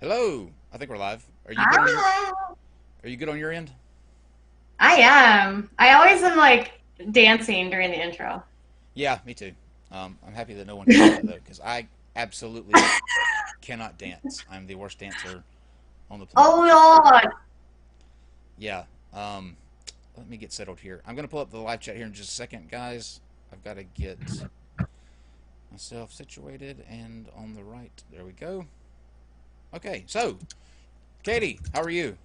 Hello. I think we're live. Are you good on your Hi. Are you good on your end? I am. I always am like dancing during the intro. Yeah, me too. I'm happy that no one hears that though, because I absolutely cannot dance. I'm the worst dancer on the planet. Oh Lord. Yeah. Um, Let me get settled here. I'm gonna pull up the live chat here in just a second, guys. I've got to get myself situated and on the right. There we go. Okay, so Katie, how are you?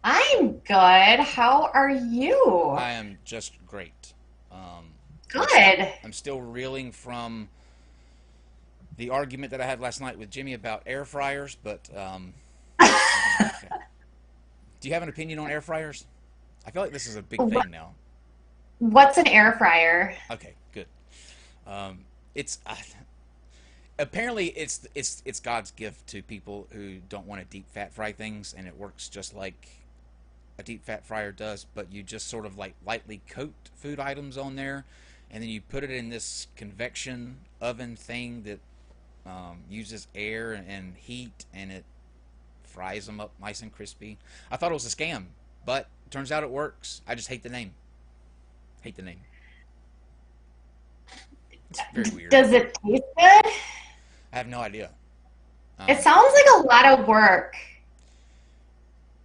I'm good. How are you? I am just great. Um, Good. I'm still reeling from the argument that I had last night with Jimmy about air fryers, but I'm gonna be okay. Do you have an opinion on air fryers? I feel like this is a big What, thing now. what's an air fryer? Okay, good. It's apparently it's God's gift to people who don't want to deep fat fry things, and it works just like a deep fat fryer does. But you just sort of like lightly coat food items on there, and then you put it in this convection oven thing that uses air and heat, and it fries them up nice and crispy. I thought it was a scam, but turns out it works. I just hate the name. Hate the name. It's very weird. Does it taste good? I have no idea. It Um, sounds like a lot of work.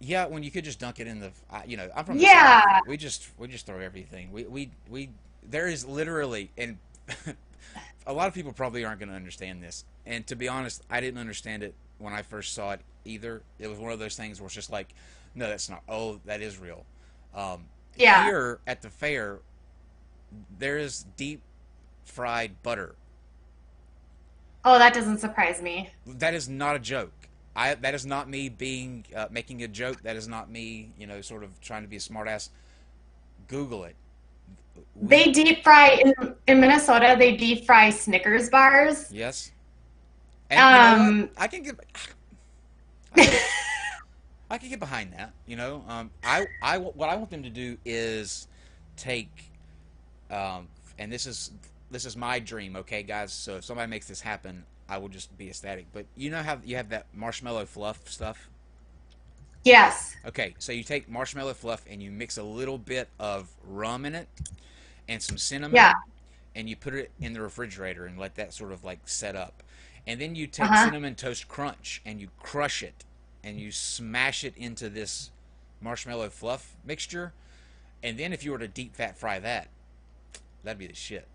yeah, when you could just dunk it in the, I'm from the south. Yeah. We just throw everything. We there is literally, and a lot of people probably aren't going to understand this. And to be honest, I didn't understand it when I first saw it either. It was one of those things where it's just like, no, that's not. Oh, that is real. Yeah. Here at the fair, there is deep fried butter. Oh, that doesn't surprise me. That is not a joke. That is not me being making a joke. That is not me, sort of trying to be a smartass. Google it. We They deep fry in Minnesota, they deep fry Snickers bars. Yes, and you know what? Um, I can I can get behind that. What I want them to do is take, and this is my dream, okay, guys. So if somebody makes this happen, I will just be ecstatic. But you know how you have that marshmallow fluff stuff? yes. Okay, so you take marshmallow fluff and you mix a little bit of rum in it and some Yeah. cinnamon, and you put it in the refrigerator and let that sort of like set up. And then you take Uh-huh. cinnamon toast crunch and you crush it and you smash it into this marshmallow fluff mixture. And then if you were to deep fat fry that, that'd be the shit.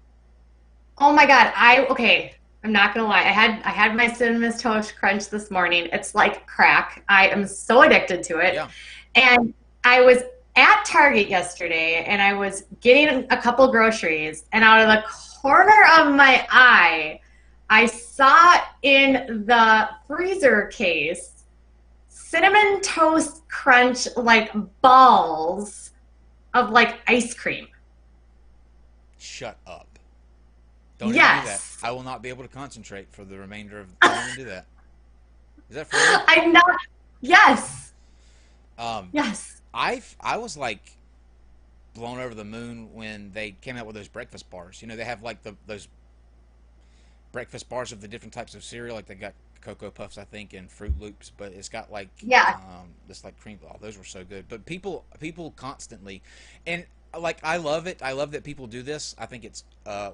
Oh my God. Okay. I'm not gonna lie. I had my cinnamon toast crunch this morning. It's like crack. I am so addicted to it. Yeah. And I was at Target yesterday and I was getting a couple groceries, and out of the corner of my eye, I saw in the freezer case cinnamon toast crunch like balls of like ice cream. Shut up. Don't even do that. Yes. I will not be able to concentrate for the remainder of. Don't even do that. Is that for real? I'm not. Yes. Um, Yes. I was like blown over the moon when they came out with those breakfast bars. They have like those breakfast bars of the different types of cereal. Like they got Cocoa Puffs, I think, and Fruit Loops, but it's got like Yeah. this like cream. Oh, those were so good. But people constantly, and like I love it. I love that people do this. I think it's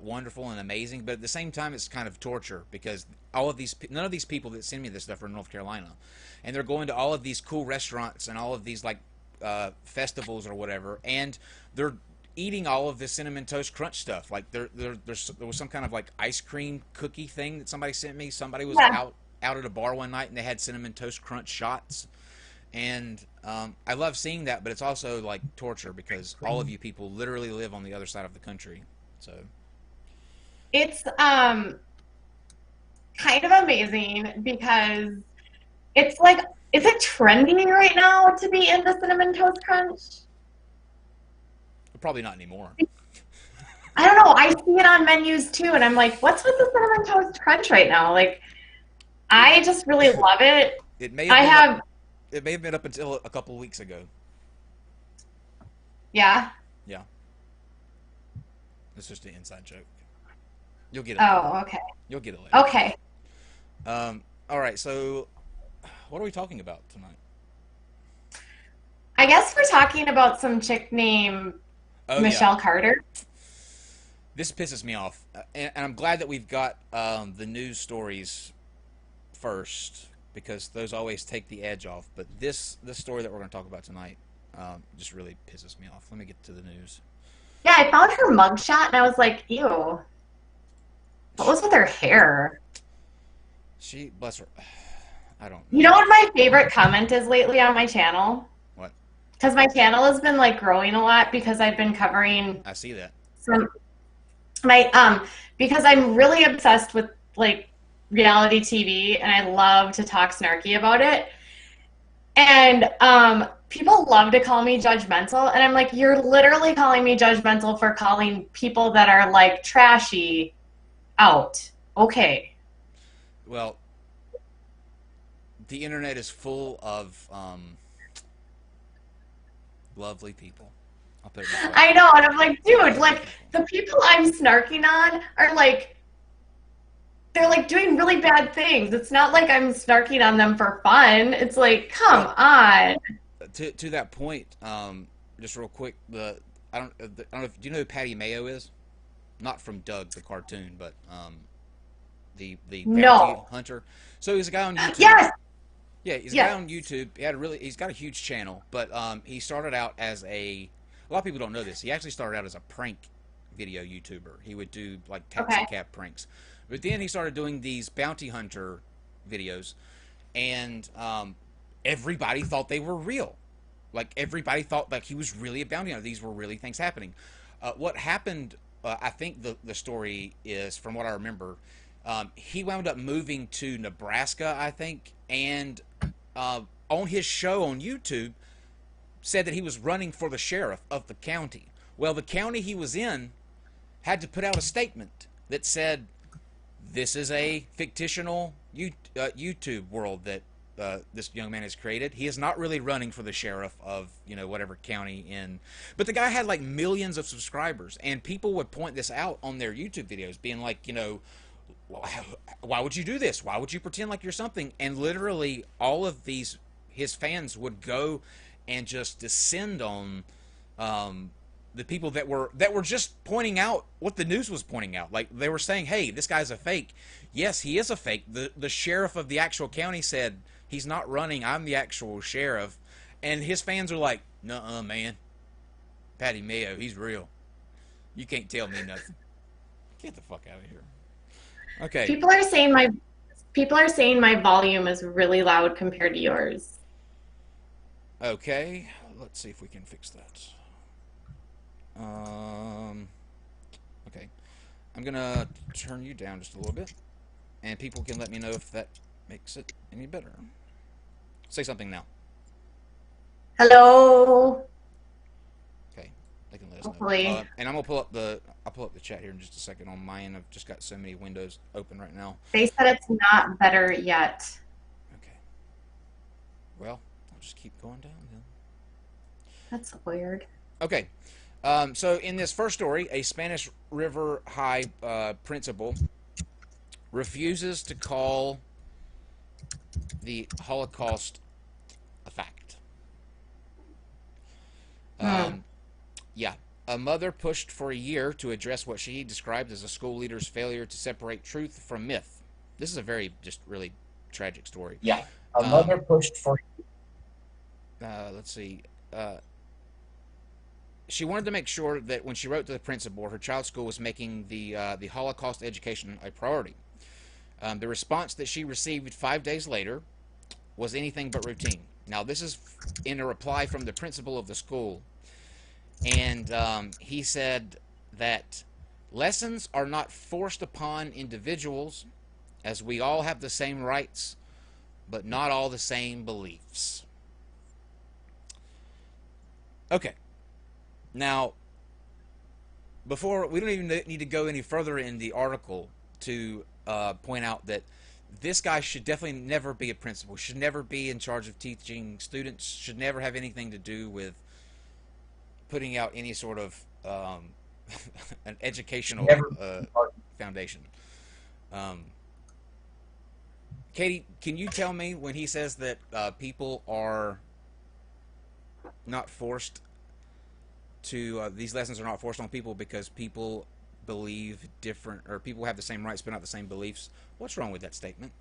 wonderful and amazing. But at the same time, it's kind of torture because none of these people that send me this stuff are in North Carolina, and they're going to all of these cool restaurants and all of these like festivals or whatever, and they're eating all of this cinnamon toast crunch stuff. Like there was some kind of like ice cream cookie thing that somebody sent me. Somebody was Yeah. out at a bar one night and they had cinnamon toast crunch shots, and I love seeing that. But it's also like torture because all of you people literally live on the other side of the country. So It's kind of amazing because it's like, is it trendy right now to be into cinnamon toast crunch? probably not anymore. I don't know. I see it on menus too, and I'm like, what's with the cinnamon toast crunch right now? Like, It I just really love it. it may have I been up. have, It may have been up until a couple of weeks ago. yeah. Yeah, it's just an inside joke. You'll get it later. Oh, okay. You'll get it later. Okay. All right, so what are we talking about tonight? I guess we're talking about some chick named Oh yeah, Michelle Carter. this pisses me off, and I'm glad that we've got the news stories first because those always take the edge off. But this story that we're going to talk about tonight just really pisses me off. Let me get to the news. Yeah, I found her mugshot and I was like, ew, what was with her hair? She bless her. I don't You know know what my favorite comment is lately on my channel? what. Because my channel has been like growing a lot because I've been covering I see that. some my because I'm really obsessed with like reality TV and I love to talk snarky about it. And people love to call me judgmental and I'm like, you're literally calling me judgmental for calling people that are like trashy out. Okay. Well, the internet is full of lovely people. I'll put it this way. I know, and I'm like, dude, Lovely like people. the people I'm snarking on are like they're like doing really bad things. It's not like I'm snarking on them for fun. It's like, come Well, on. to that point, just real quick, I don't know if do you know who Patty Mayo is? Not from Doug the cartoon, but the bounty No. hunter. So he's a guy on YouTube. Yes. Yeah, he's a guy Yes. on YouTube. He's got a huge channel, but he started out as a lot of people don't know this. He actually started out as a prank video YouTuber. He would do like taxi Okay. cab pranks, but then he started doing these bounty hunter videos, and everybody thought they were real. Like everybody thought like he was really a bounty hunter. These were really things happening. What happened? I think the story is, from what I remember, he wound up moving to Nebraska, I think, and on his show on YouTube said that he was running for the sheriff of the county. Well, the county he was in had to put out a statement that said this is a fictional YouTube world that this young man has created. He is not really running for the sheriff of whatever county in, but the guy had like millions of subscribers, and people would point this out on their YouTube videos, being like, why would you do this? Why would you pretend like you're something? And literally, all of these his fans would go and just descend on the people that were just pointing out what the news was pointing out. Like they were saying, "Hey, this guy's a fake." Yes, he is a fake. The sheriff of the actual county said he's not running. I'm the actual sheriff, and his fans are like, "Nuh-uh, man. Patty Mayo, he's real. You can't tell me nothing. Get the fuck out of here." Okay, People are saying my people are saying my volume is really loud compared to yours. okay. Let's see if we can fix that. Um, okay. I'm gonna turn you down just a little bit, and people can let me know if that makes it any better. Say something now. Hello. Okay, they can let us know. Hopefully. And I'll pull up the chat here in just a second on mine. I've just got so many windows open right now. They said it's not better yet. Okay. Well, I'll just keep going down then. That's weird. Okay. So in this first story, a Spanish River High principal refuses to call the Holocaust a fact. Hmm. Yeah. A mother pushed for a year to address what she described as a school leader's failure to separate truth from myth. This is a very, just really tragic story. Yeah, a mother Um, pushed for. let's see. She wanted to make sure that when she wrote to the principal, her child's school was making the Holocaust education a priority. The response that she received 5 days later was anything but routine. Now, this is in a reply from the principal of the school, and he said that lessons are not forced upon individuals, as we all have the same rights, but not all the same beliefs. Okay, now before we don't even need to go any further in the article to point out that this guy should definitely never be a principal, should never be in charge of teaching students, should never have anything to do with putting out any sort of an educational Never. foundation. Um, Katie, can you tell me when he says that people are not forced to these lessons are not forced on people because people believe different or people have the same rights but not the same beliefs? What's wrong with that statement?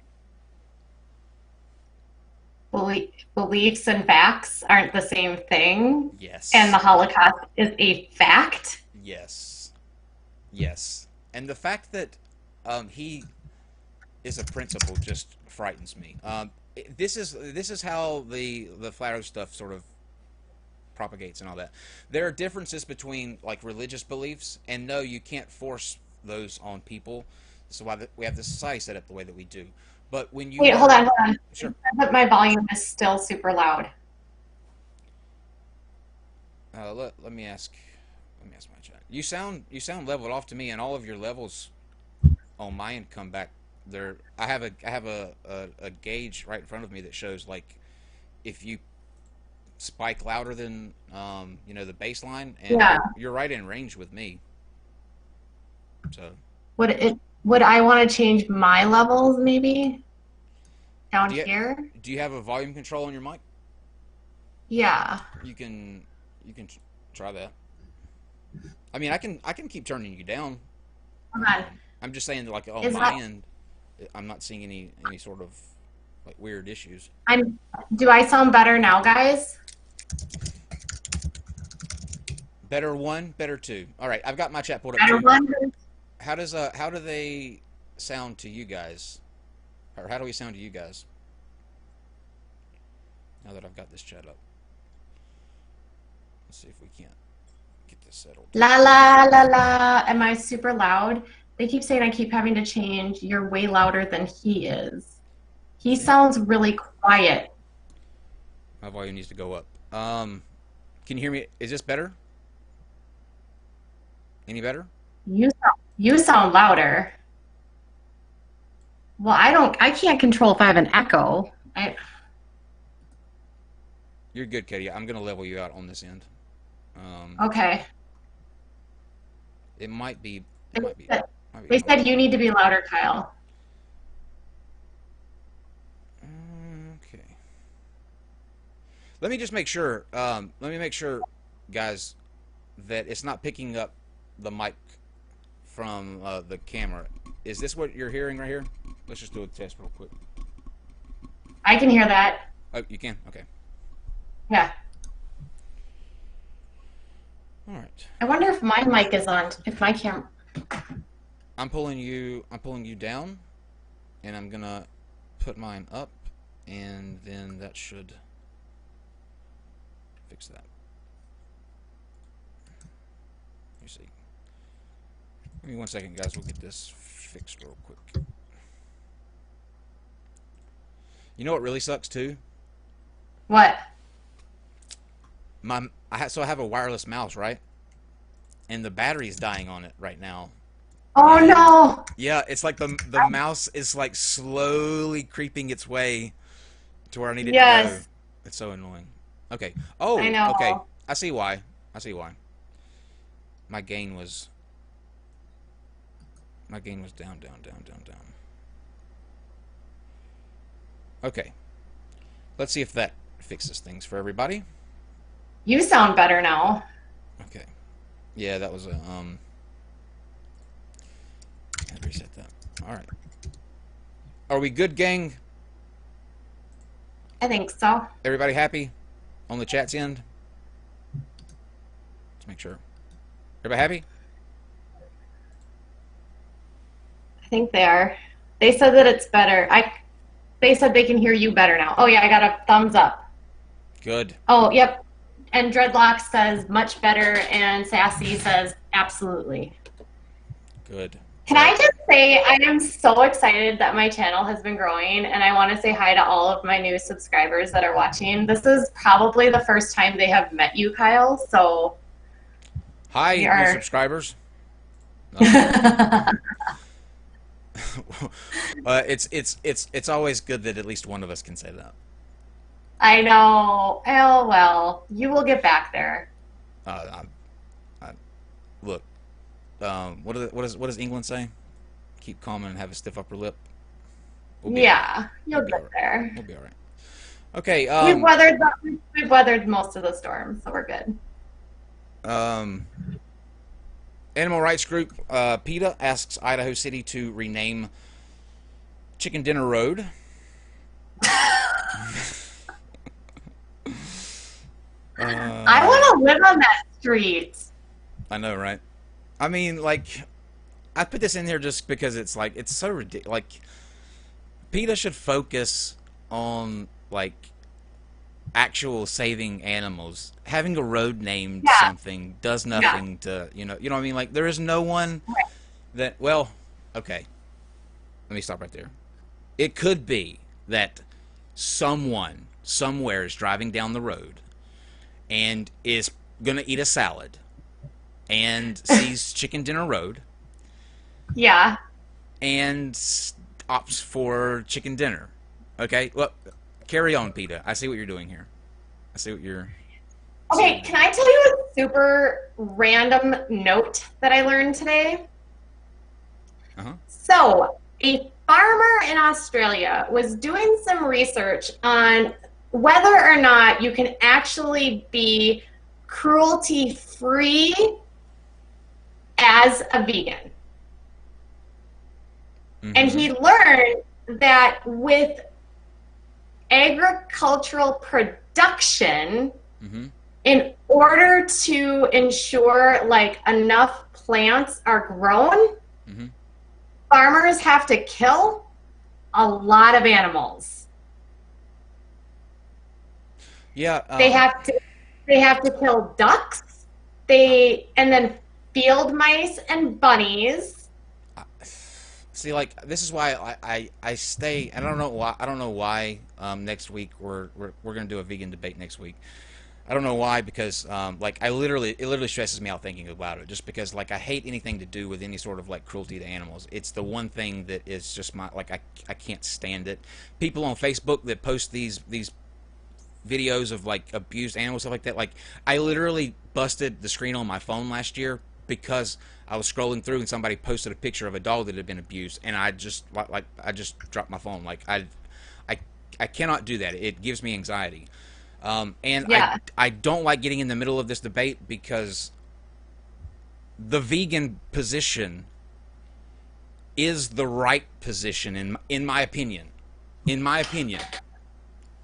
Beliefs and facts aren't the same thing, and the Yes. Holocaust is a fact. Yes. Yes. And the fact that he is a principal just frightens me. This is how the flat Earth stuff sort of propagates and all that. There are differences between like religious beliefs, and no, you can't force those on people. So why we have the society set up the way that we do. But when you Wait, hold are on, hold on. sure, But my volume is still super loud. let me ask my chat. You sound leveled off to me, and all of your levels on my end come back. There, I have a gauge right in front of me that shows like if you spike louder than the baseline, and Yeah. you're right in range with me. So Would I want to change my levels maybe down do you here? do you have a volume control on your mic? Yeah. You can try that. I mean, I can keep turning you down. Hold on. I'm just saying that like on Is my that end, I'm not seeing any sort of like weird issues. I'm do I sound better now, guys? Better one, better two. All right, I've got my chat pulled up Better too. one? How do they sound to you guys, or how do we sound to you guys? Now that I've got this chat up, let's see if we can't get this settled. La la la la. Am I super loud? They keep saying I keep having to change. You're way louder than he is. He Yeah, sounds really quiet. my volume needs to go up. Can you hear me? Is this better? Any better? You sound louder. Well, I can't control if I have an echo. You're good, Katie. I'm gonna level you out on this end. Um, Okay. it might be it They might be said, might be they hard. said you need to be louder, Kyle. Okay. Let me just make sure. Let me make sure, guys, that it's not picking up the mic from the camera. Is this what you're hearing right here? Let's just do a test real quick. I can hear that. Oh, you can? Okay. Yeah. All right. I wonder if my mic is on, if my camera. I'm pulling you down, and I'm gonna put mine up, and then that should fix that. Let me see. Give me 1 second, guys. We'll get this fixed real quick. You know what really sucks too? What? So I have a wireless mouse, right? And the battery's dying on it right now. Oh And no. yeah, it's like the mouse is like slowly creeping its way to where I need it to go. Yes, It's so annoying. Okay. I Oh, okay. know. I see why. I see why. My gain was my gain was down, down, down, down, down. Okay. Let's see if that fixes things for everybody. You sound better now. Okay. Yeah, that was a I had to reset that. All right. Are we good, gang? I think so. Everybody happy on the chat's end? Let's make sure. Everybody happy? I think they are. They said that it's better. They said they can hear you better now. Oh yeah, I got a thumbs up. Good. Oh, yep. And Dreadlock says much better, and Sassy says absolutely. Good. Can Well, I just say I am so excited that my channel has been growing, and I want to say hi to all of my new subscribers that are watching. This is probably the first time they have met you, Kyle. So hi, we new are. subscribers. Um, it's always good that at least one of us can say that. I know. Oh well, you will get back there. I, look, what does England say? Keep calm and have a stiff upper lip. We'll be all right. Yeah, We'll you'll be all get right. there. We'll be all right. Okay. We've weathered most of the storms, so we're good. Um, Animal rights group PETA asks Idaho City to rename Chicken Dinner Road. I Uh, want to live on that street. I know, right? I mean, like, I put this in here just because it's like it's so ridiculous. Like, PETA should focus on like actual saving animals. Having a road named Yeah, something does yeah. nothing to you know what I mean. Like, there is no one that well, okay. Let me stop right there. It could be that someone somewhere is driving down the road and is gonna eat a salad and sees Chicken Dinner Road Yeah. and opts for chicken dinner. Okay, well, carry on, PETA. I see what you're doing here. I see what you're. I see what Okay, you're can doing. I tell you a super random note that I learned today? Uh huh. So, a farmer in Australia was doing some research on whether or not you can actually be cruelty free as a vegan. And Mm-hmm. he learned that with agricultural production, Mm-hmm. in order to ensure like enough plants are grown, Mm-hmm. farmers have to kill a lot of animals. Yeah. They have to they have to kill ducks, they and then field mice and bunnies. See, like, this is why I stay. And I don't know why. I don't know why. Next week we're gonna do a vegan debate next week. I don't know why, because like, it literally stresses me out thinking about it, just because like I hate anything to do with any sort of like cruelty to animals. It's the one thing that is just my like I can't stand it. People on Facebook that post these videos of like abused animals, stuff like that. Like, I literally busted the screen on my phone last year because I was scrolling through and somebody posted a picture of a dog that had been abused, and I just like I just dropped my phone. Like, I I cannot do that. It gives me anxiety. And Yeah. I don't like getting in the middle of this debate because the vegan position is the right position in my opinion. In my opinion,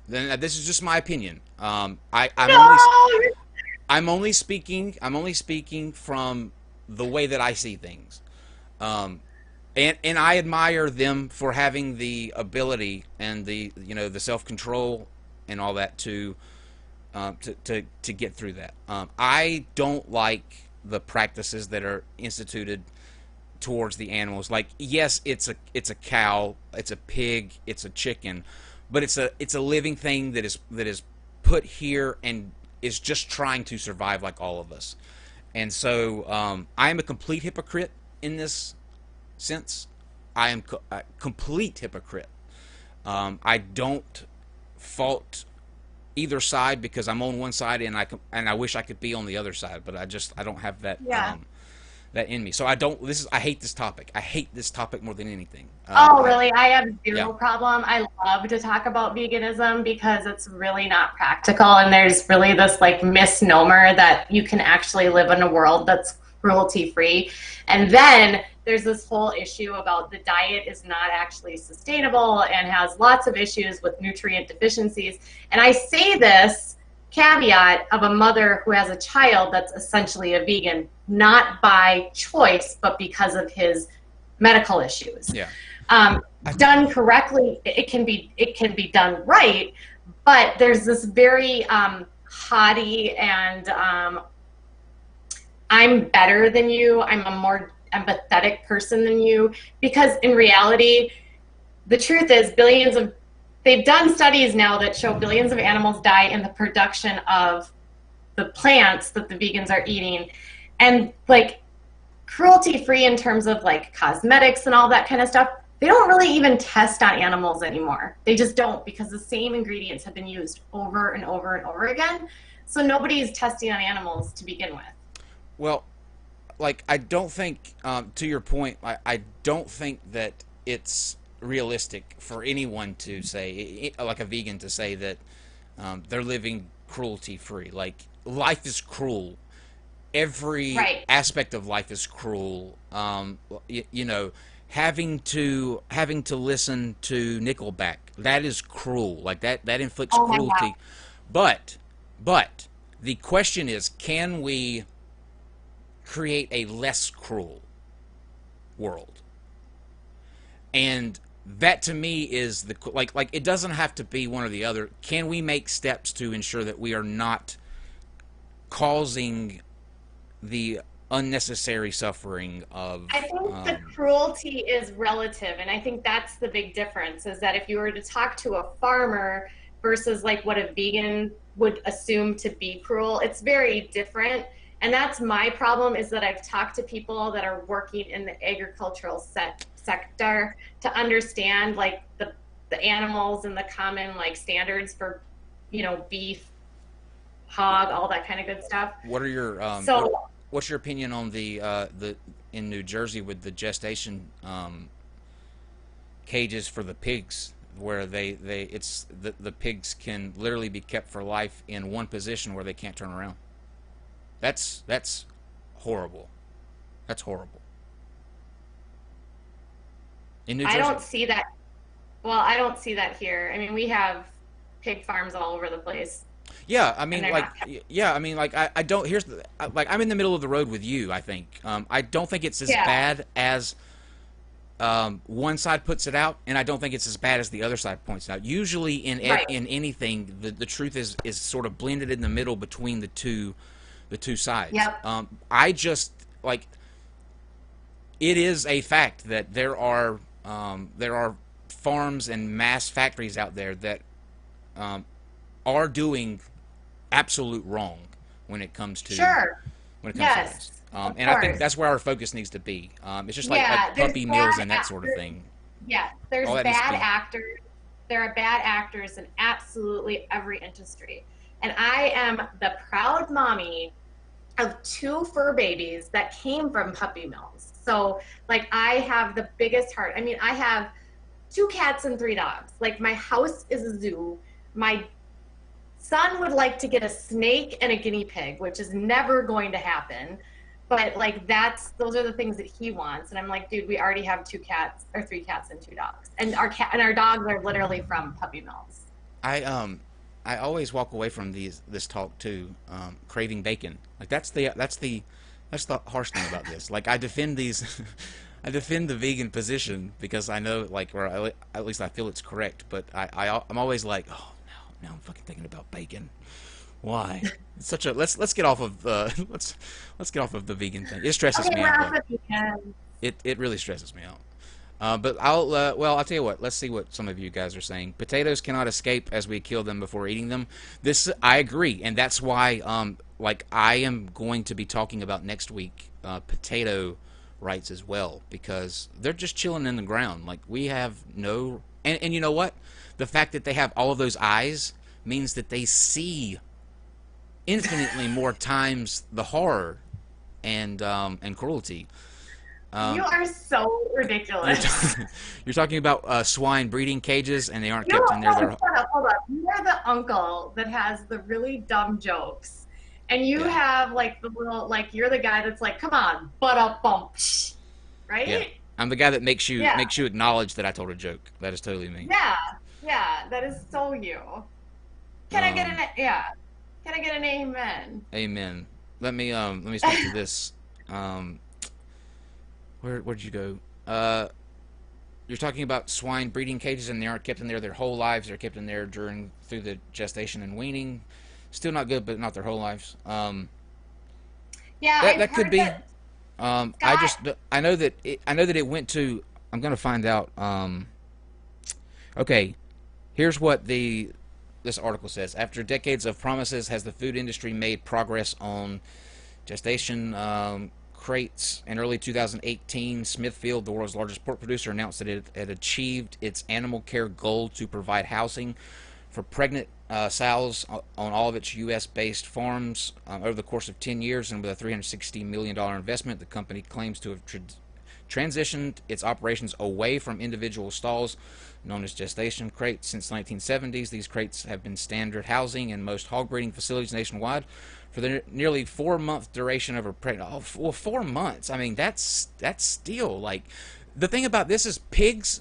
then this is just my opinion. No. I'm only speaking from the way that I see things. Um, and I admire them for having the ability and the the self control and all that to get through that. I don't like the practices that are instituted towards the animals. Like, yes, it's a cow, it's a pig, it's a chicken, but it's a living thing that is put here and is just trying to survive like all of us. And so I am a complete hypocrite in this sense. I am a complete hypocrite. I don't fault either side because I'm on one side and I wish I could be on the other side, but I don't have that Yeah. that in me. So I don't. This is I hate this topic. I hate this topic more than anything. Oh, I really? I have Yeah. zero problem. I love to talk about veganism because it's really not practical. And there's really this like misnomer that you can actually live in a world that's cruelty free. And then there's this whole issue about the diet is not actually sustainable and has lots of issues with nutrient deficiencies. And I say this caveat of a mother who has a child that's essentially a vegan, not by choice, but because of his medical issues. Yeah. I, Done correctly, it can be done right, but there's this very haughty and I'm better than you. I'm a more empathetic person than you, because in reality, the truth is they've done studies now that show billions of animals die in the production of the plants that the vegans are eating, and like cruelty free in terms of like cosmetics and all that kind of stuff, they don't really even test on animals anymore. They just don't, because the same ingredients have been used over and over and over again. So nobody's testing on animals to begin with. well, like, I don't think to your point. I don't think that it's realistic for anyone to say, like a vegan, to say that they're living cruelty free. Like, life is cruel. Every Right. aspect of life is cruel. You know, having to listen to Nickelback, that is cruel. Like, that inflicts Oh my God. cruelty. But but the question is, can we create a less cruel world? And that to me is the, like it doesn't have to be one or the other. Can we make steps to ensure that we are not causing the unnecessary suffering of I think the cruelty is relative, and I think that's the big difference is that if you were to talk to a farmer versus like what a vegan would assume to be cruel, it's very different. And that's my problem is that I've talked to people that are working in the agricultural sector to understand like the animals and the common like standards for, beef, hog, all that kind of good stuff. what are your So what's your opinion on the in New Jersey with the gestation cages for the pigs, where they it's the pigs can literally be kept for life in one position where they can't turn around. That's horrible. That's horrible. In New I Jersey. don't see that. Well, I don't see that here. I mean, we have pig farms all over the place, Yeah, I and mean, they're like, not kept. yeah, I mean, like, I don't. Here's the like, I'm in the middle of the road with you. I think I don't think it's as Yeah, bad as one side puts it out, and I don't think it's as bad as the other side points it out. Usually, right. in anything, the truth is sort of blended in the middle between the two sides. Yep. I just like, it is a fact that there are farms and mass factories out there that um, are doing absolute wrong when it comes to Sure. this. Yes. Of And I think course. that's where our focus needs to be. It's just Yeah. like There's puppy mills bad and that sort of actors. thing. Yeah. There's All that needs to bad be. actors. There are bad actors in absolutely every industry. And I am the proud mommy of two fur babies that came from puppy mills. So, like, I have the biggest heart. I mean, I have two cats and three dogs. Like, my house is a zoo. My son would like to get a snake and a guinea pig, which is never going to happen. But like those are the things that he wants. And I'm like, dude, we already have two cats or three cats and two dogs. And our dogs are literally from puppy mills. I I always walk away from this talk too, craving bacon. Like, that's the harsh thing about this. Like, I defend these, I defend the vegan position because I know, like, or at least I feel it's correct. But I'm always like, oh, now I'm fucking thinking about bacon. Why? It's such a let's get off of let's get off of the vegan thing. It stresses Okay, me out though. Rafa, because It really stresses me out. But I'll tell you what. Let's see what some of you guys are saying. Potatoes cannot escape as we kill them before eating them. This I agree, and that's why like, I am going to be talking about next week potato rights as well, because they're just chilling in the ground. Like, we have no, and you know what? The fact that they have all of those eyes means that they see infinitely more times the horror and cruelty. you Um, are so you're, ridiculous. you're talking about swine breeding cages, and they aren't You kept in there. hold They're up, hold up. You're the uncle that has the really dumb jokes. And you yeah, have like the little like you're the guy that's like, come on, butt up bump. yeah. Right? I'm the guy that Yeah. makes you acknowledge that I told a joke. That is totally me. Yeah. Yeah. That is so you. Can I get Um, an yeah? Can I get an amen? amen. Let me speak to this. Um, where'd you go? You're talking about swine breeding cages, and they aren't kept in there their whole lives. They're kept in there through the gestation and weaning. Still not good, but not their whole lives. Yeah, I've That could heard be. that I Scott. just I know that it went to. I'm gonna find out. Okay, here's what the this article says. After decades of promises, has the food industry made progress on gestation crates? In early 2018, Smithfield, the world's largest pork producer, announced that it had achieved its animal care goal to provide housing for pregnant sows on all of its U.S.-based farms over the course of 10 years. And with a $360 million investment, the company claims to have transitioned its operations away from individual stalls known as gestation crates since the 1970s. These crates have been standard housing in most hog breeding facilities nationwide for the nearly 4-month duration of a pregnancy. Oh, well, 4 months. I mean, that's still like, the thing about this is pigs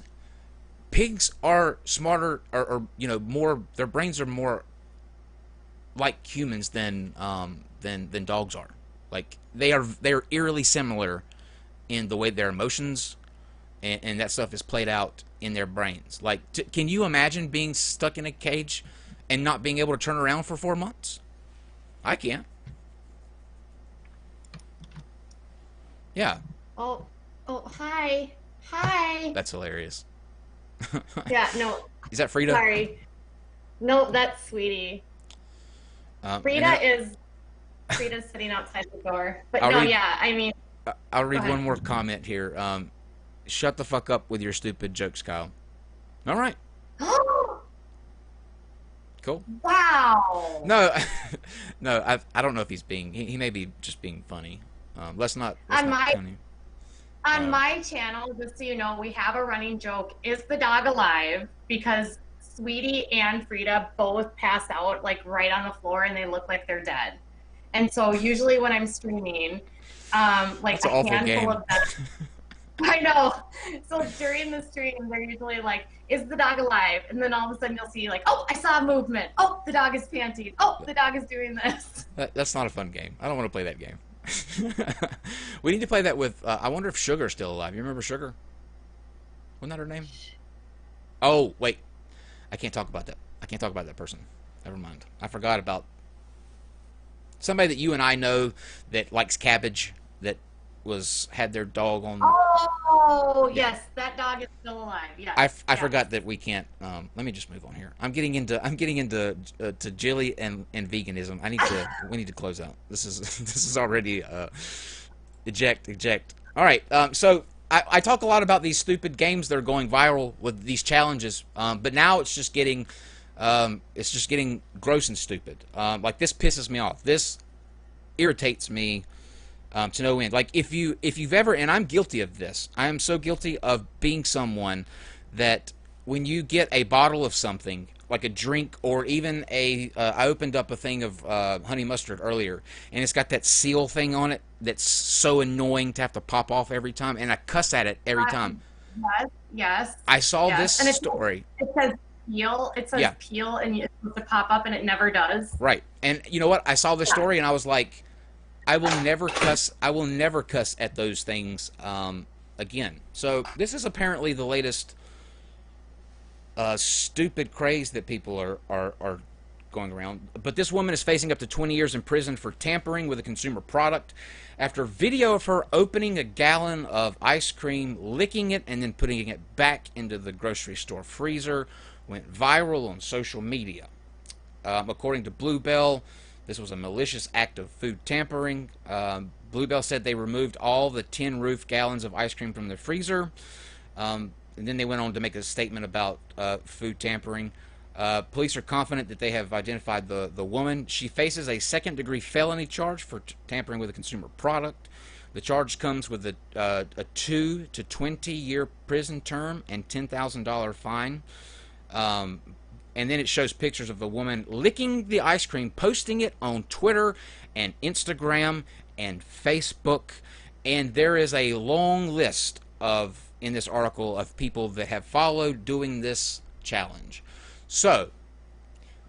are smarter, or more. Their brains are more like humans than dogs are. Like they're eerily similar in the way their emotions and that stuff is played out in their brains. Like, can you imagine being stuck in a cage and not being able to turn around for 4 months? I can't. Yeah. Oh, hi. Hi. That's hilarious. Yeah, no. Is that Frida? Sorry. No, that's Sweetie. Frida's sitting outside the door. But I'll no, read, yeah, I mean. I'll read one more comment here. Shut the fuck up with your stupid jokes, Kyle. All right. Cool. Wow. No, no, I don't know if he's being. He may be just being funny. Let's not. On my channel, just so you know, we have a running joke: is the dog alive? Because Sweetie and Frida both pass out like right on the floor, and they look like they're dead. And so usually when I'm streaming, like That's an a awful handful game. of them. I know. So during the stream, they're usually like, is the dog alive? And then all of a sudden you'll see like, oh, I saw a movement. Oh, the dog is panting. Oh, the dog is doing this. That's not a fun game. I don't want to play that game. We need to play that with. I wonder if Sugar's still alive. You remember Sugar? Wasn't that her name? Oh wait, I can't talk about that. I can't talk about that person. Never mind. I forgot about somebody that you and I know that likes cabbage. That had their dog on. Oh, Yeah. yes, that dog is still alive. Yes. I forgot that we can't. Let me just move on here. I'm getting into to Jilly and veganism. We need to close out. This is already eject. All right. So I talk a lot about these stupid games that are going viral with these challenges. But now it's just getting gross and stupid. Like, this pisses me off. This irritates me. To no end. Like, if you've ever, and I'm guilty of this, I am so guilty of being someone that when you get a bottle of something, like a drink, or even I opened up a thing of honey mustard earlier, and it's got that seal thing on it that's so annoying to have to pop off every time, and I cuss at it every time. Yes. I saw yes. this story. It says peel. It says peel, and it's supposed to pop up, and it never does. Right. And you know what? I saw this story, and I was like, I will never cuss at those things again. So this is apparently the latest stupid craze that people are going around. But this woman is facing up to 20 years in prison for tampering with a consumer product after video of her opening a gallon of ice cream, licking it, and then putting it back into the grocery store freezer went viral on social media. According to Bluebell, this was a malicious act of food tampering. Bluebell said they removed all the tin roof gallons of ice cream from the freezer. And then they went on to make a statement about food tampering. Police are confident that they have identified the woman. She faces a second-degree felony charge for tampering with a consumer product. The charge comes with a 2 to 20-year prison term and $10,000 fine. And then it shows pictures of the woman licking the ice cream, posting it on Twitter and Instagram and Facebook. And there is a long list in this article of people that have followed doing this challenge. So,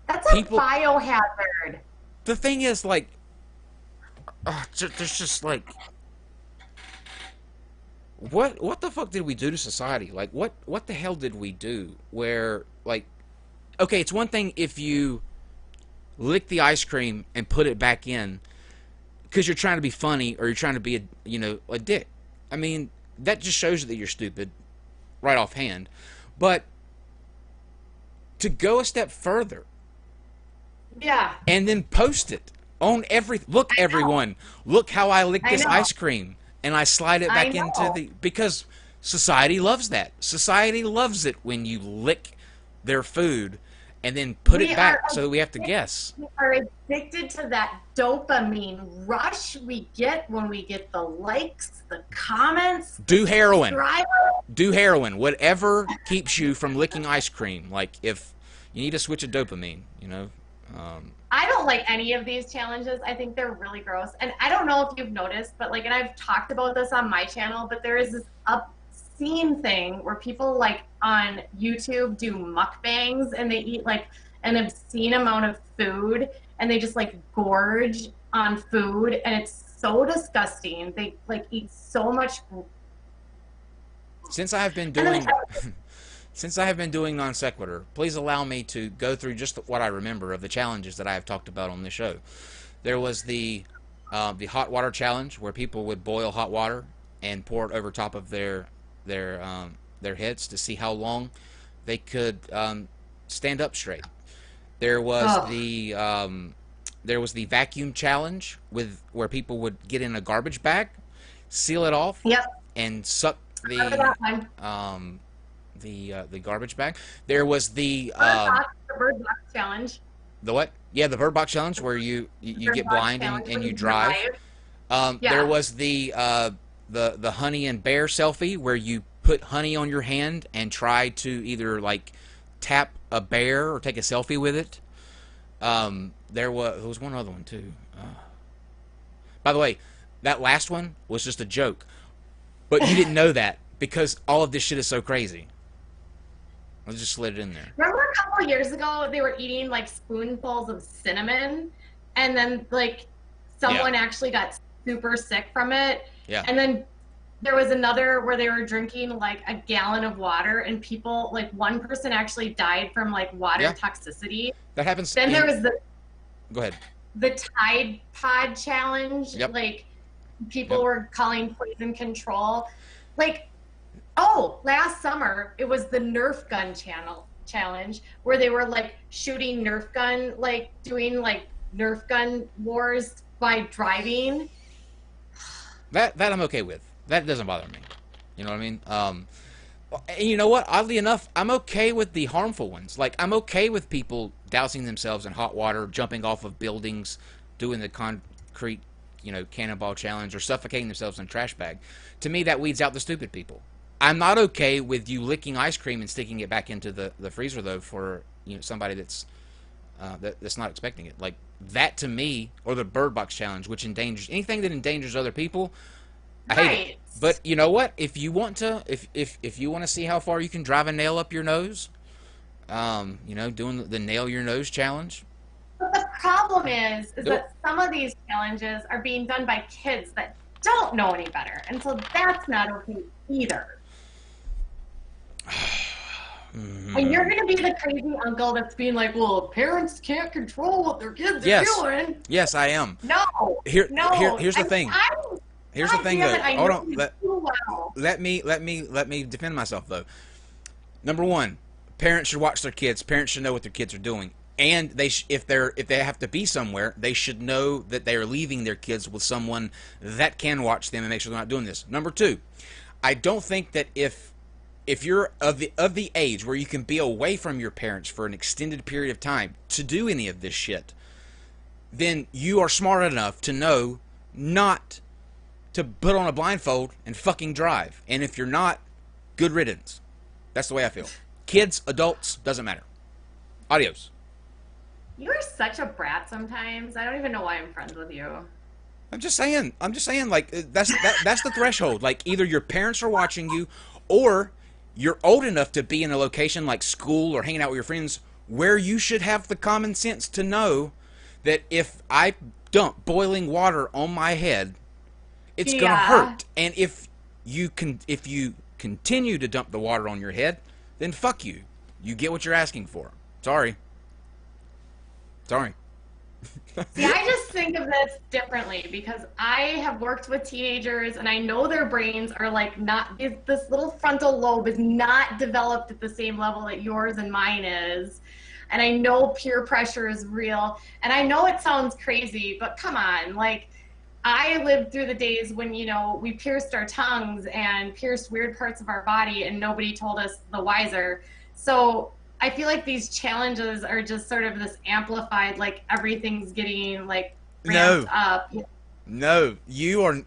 that's a biohazard. The thing is, like, there's just like, what the fuck did we do to society? Like, what the hell did we do? Where, like, okay, it's one thing if you lick the ice cream and put it back in because you're trying to be funny or you're trying to be a dick. I mean, that just shows you that you're stupid right offhand. But to go a step further, and then post it on everyone, look how I lick this ice cream, and I slide it back into because society loves that. Society loves it when you lick their food and then put it We are back so that we have to guess. we are addicted to that dopamine rush we get when we get the likes, the comments, Do heroin. subscribers. Do heroin. Whatever keeps you from licking ice cream. Like, if you need to switch of dopamine, you know. I don't like any of these challenges. I think they're really gross. And I don't know if you've noticed, but like, and I've talked about this on my channel, but there is this obscene thing where people like on YouTube do mukbangs and they eat like an obscene amount of food and they just like gorge on food and it's so disgusting. They like eat so much. Since I have been And then doing Since I have been doing non sequitur, please allow me to go through just what I remember of the challenges that I have talked about on this show. There was the hot water challenge where people would boil hot water and pour it over top of their heads to see how long they could stand up straight. There was oh, there was the vacuum challenge where people would get in a garbage bag, seal it off, yep. and suck Remember the that one? the garbage bag. There was The bird box challenge. the what? Yeah, the bird box challenge where you Bird get box blind challenge and where you drive. Yeah. There was the honey and bear selfie where you put honey on your hand and try to either like tap a bear or take a selfie with it. There was one other one too. By the way, that last one was just a joke, but you didn't know that because all of this shit is so crazy. I just slid it in there. Remember a couple of years ago, they were eating like spoonfuls of cinnamon, and then like someone actually got super sick from it. Yeah. And then there was another where they were drinking like a gallon of water, and people like one person actually died from like water Yeah. toxicity. That happens. Then there was Go ahead. the Tide Pod challenge. Yep. Like people Yep. were calling poison control. Like, oh, last summer it was the Nerf gun challenge where they were like shooting Nerf gun, like doing like Nerf gun wars by driving. That I'm okay with. That doesn't bother me. You know what I mean? And you know what? Oddly enough, I'm okay with the harmful ones. Like, I'm okay with people dousing themselves in hot water, jumping off of buildings, doing the concrete, cannonball challenge, or suffocating themselves in a trash bag. To me, that weeds out the stupid people. I'm not okay with you licking ice cream and sticking it back into the freezer, though, for somebody that's not expecting it. Like, that to me, or the bird box challenge, which endangers anything that endangers other people. I hate it. Right. But you know what? If you want to, if you want to see how far you can drive a nail up your nose, doing the nail your nose challenge. But the problem is Nope. that some of these challenges are being done by kids that don't know any better, and so that's not okay either. And you're going to be the crazy uncle that's being like, well, parents can't control what their kids Yes. are doing. Yes, I am. No. Here's the I- thing. I- Here's the God thing, damn though. it, I Hold know on. you too well. Let me defend myself, though. Number one, parents should watch their kids. Parents should know what their kids are doing, and if they have to be somewhere, they should know that they are leaving their kids with someone that can watch them and make sure they're not doing this. Number two, I don't think that if you're of the age where you can be away from your parents for an extended period of time to do any of this shit, then you are smart enough to know not to put on a blindfold and fucking drive. And if you're not, good riddance. That's the way I feel. Kids, adults, doesn't matter. Adios. You're such a brat sometimes. I don't even know why I'm friends with you. I'm just saying. Like, that's the threshold. Like, either your parents are watching you, or you're old enough to be in a location like school or hanging out with your friends where you should have the common sense to know that if I dump boiling water on my head, it's gonna hurt. And if you continue to dump the water on your head, then fuck you. You get what you're asking for. Sorry. See, I just think of this differently because I have worked with teenagers and I know their brains are like this little frontal lobe is not developed at the same level that yours and mine is. And I know peer pressure is real. And I know it sounds crazy, but come on, like I lived through the days when, we pierced our tongues and pierced weird parts of our body and nobody told us the wiser. So I feel like these challenges are just sort of this amplified, like everything's getting like ramped No, up. no, you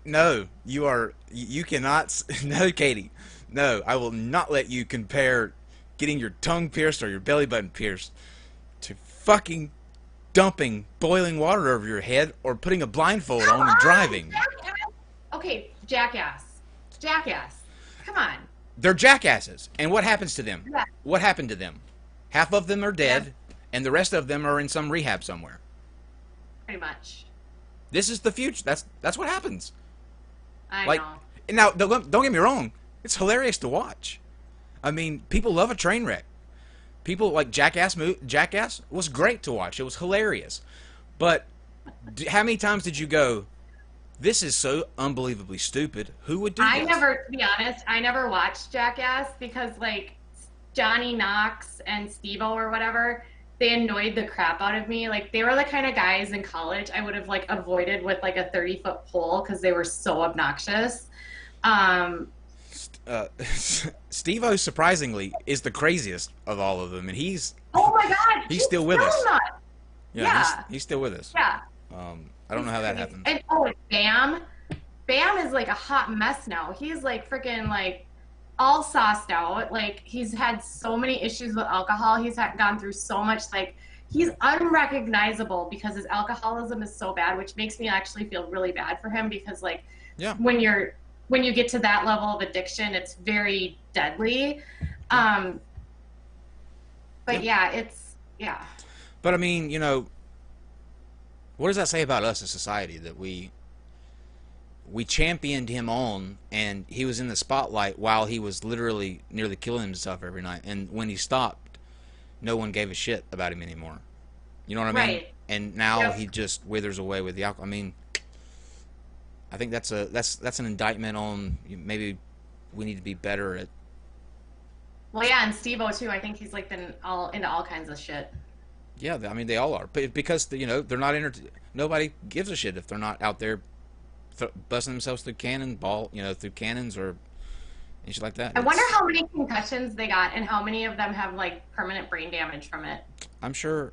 cannot, no, Katie, no, I will not let you compare getting your tongue pierced or your belly button pierced to fucking dumping boiling water over your head or putting a blindfold Come on and on, driving. jackass. Okay, jackass. Jackass. Come on. They're jackasses. And what happens to them? Yeah. What happened to them? Half of them are Yeah, dead, and the rest of them are in some rehab somewhere. pretty much. This is the future. That's what happens. I Like, know. now don't get me wrong. It's hilarious to watch. I mean, people love a train wreck. People like Jackass was great to watch. It was hilarious. But how many times did you go, this is so unbelievably stupid. Who would do I this? never, to be honest, I never watched Jackass because like Johnny Knox and Steve-O or whatever, they annoyed the crap out of me. Like they were the kind of guys in college I would have like avoided with like a 30-foot pole because they were so obnoxious. Um, uh, Steve-O surprisingly is the craziest of all of them, and oh my God, he's he's still with still us. nuts. Yeah, Yeah, he's still with us. yeah. I don't He's know how that crazy. happens. And oh, and Bam. Bam is like a hot mess now. He's like freaking like all sauced out. Like he's had so many issues with alcohol. He's gone through so much. Like he's unrecognizable because his alcoholism is so bad, which makes me actually feel really bad for him because like Yeah, when you get to that level of addiction, it's very deadly. yeah, Um, yeah. but yeah, it's yeah. But I mean, what does that say about us as society that we championed him on, and he was in the spotlight while he was literally nearly killing himself every night, and when he stopped, no one gave a shit about him anymore. You know what I mean? Right. And now Yep. he just withers away with the alcohol. I mean, I think that's an indictment on maybe we need to be better at. Well, yeah, and Steve-O too. I think he's like been all into all kinds of shit. Yeah, I mean they all are, but because they're not nobody gives a shit if they're not out there busting themselves through through cannons or and shit like that. I wonder It's how many concussions they got and how many of them have like permanent brain damage from it. I'm sure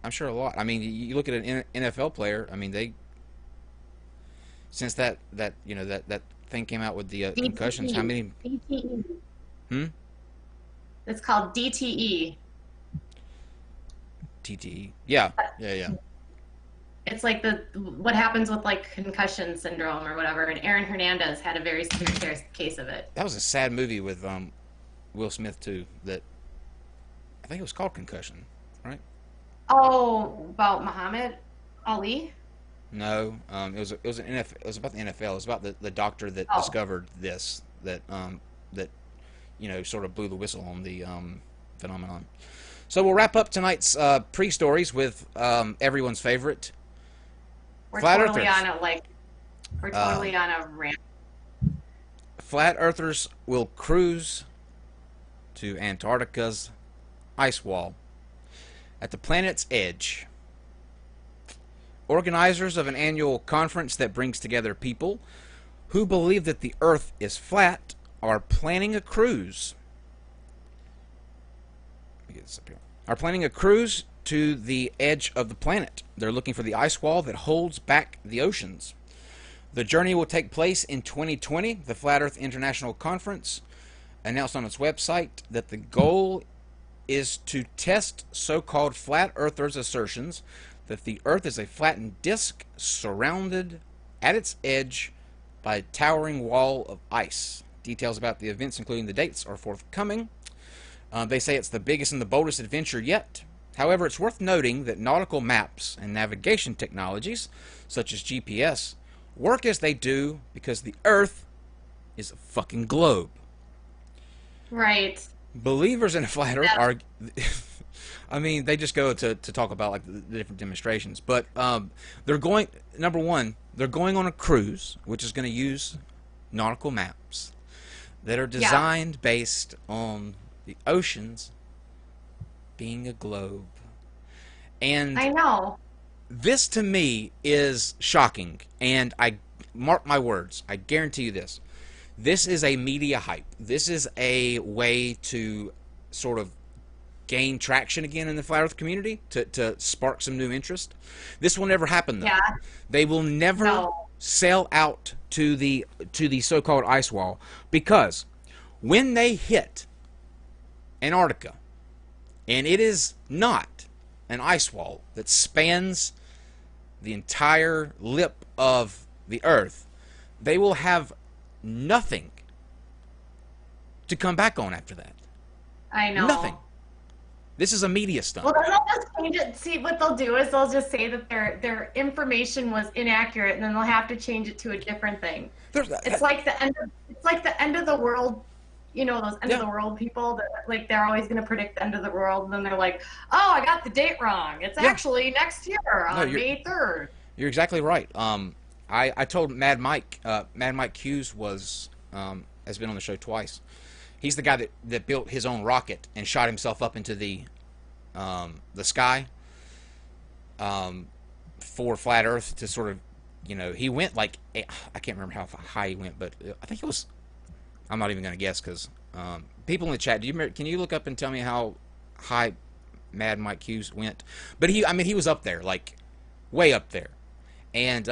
I'm sure a lot. I mean, you look at an NFL player. I mean, they since that thing came out with the concussions. How DTE. many? DTE. Hmm. It's called DTE. TTE. Yeah, yeah, yeah. It's like the what happens with like concussion syndrome or whatever. And Aaron Hernandez had a very severe case of it. That was a sad movie with Will Smith too. That I think it was called Concussion, right? Oh, about Muhammad Ali? No, it was it was about the NFL. It was about the doctor that Oh, discovered this that sort of blew the whistle on the phenomenon. So we'll wrap up tonight's pre-stories with everyone's favorite we're flat totally earthers. on a like we're Uh, totally on a rant. Flat earthers will cruise to Antarctica's ice wall at the planet's edge. Organizers of an annual conference that brings together people who believe that the Earth is flat are planning a cruise. Let me get this up here. Are planning a cruise to the edge of the planet. They're looking for the ice wall that holds back the oceans. The journey will take place in 2020. The Flat Earth International Conference announced on its website that the goal is to test so-called flat earthers' assertions that the Earth is a flattened disk surrounded at its edge by a towering wall of ice. Details about the events, including the dates, are forthcoming. They say it's the biggest and the boldest adventure yet. However, it's worth noting that nautical maps and navigation technologies, such as GPS, work as they do because the Earth is a fucking globe. Right. Believers in a flat Earth That, are, I mean, they just go to talk about like the different demonstrations. But they're going, number one, they're going on a cruise, which is going to use nautical maps that are yeah. designed based on the oceans being a globe. And I know. this to me is shocking. And I mark my words, I guarantee you this. This is a media hype. This is a way to sort of gain traction again in the flat Earth community to spark some new interest. This will never happen though. Yeah. They will never No. sail out to the so-called ice wall because when they hit Antarctica, and it is not an ice wall that spans the entire lip of the Earth, they will have nothing to come back on after that. I know. Nothing. This is a media stunt. Well, then they'll just change it. See, what they'll do is they'll just say that their information was inaccurate, and then they'll have to change it to a different thing. It's like the end. It's like the end of the world. You know, those end of the world people that like they're always going to predict the end of the world, and then they're like, "Oh, I got the date wrong. It's actually next year on May 3rd." You're exactly right. I told Mad Mike. Mad Mike Hughes has been on the show twice. He's the guy that built his own rocket and shot himself up into the sky for flat Earth to sort of, he went like, I can't remember how high he went, but I think it was. I'm not even going to guess because people in the chat, can you look up and tell me how high Mad Mike Hughes went? But he was up there, like way up there, and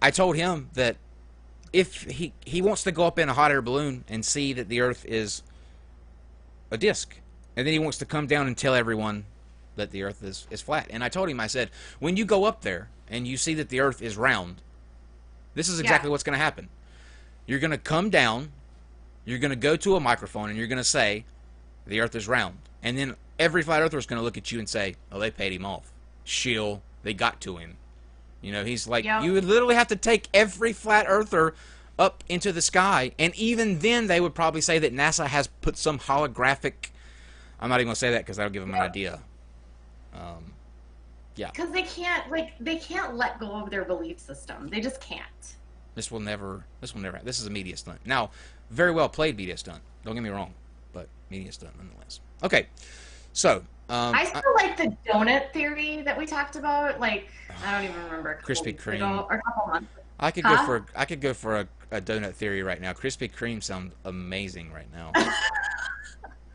I told him that if he wants to go up in a hot air balloon and see that the Earth is a disc, and then he wants to come down and tell everyone that the Earth is flat. And I told him, I said, when you go up there and you see that the Earth is round, this is exactly what's going to happen. You're going to come down, you're going to go to a microphone, and you're going to say, the Earth is round. And then every flat earther is going to look at you and say, oh, they paid him off. Shill, they got to him. He's like, you would literally have to take every flat earther up into the sky, and even then they would probably say that NASA has put some holographic. I'm not even going to say that because that'll give them an idea. Because they can't let go of their belief system. They just can't. This will never. This is a media stunt. Now, very well played media stunt. Don't get me wrong, but media stunt nonetheless. Okay, so. I still like the donut theory that we talked about. Like, I don't even remember. Krispy Kreme. Or a couple months. I could go for a donut theory right now. Krispy Kreme sounds amazing right now.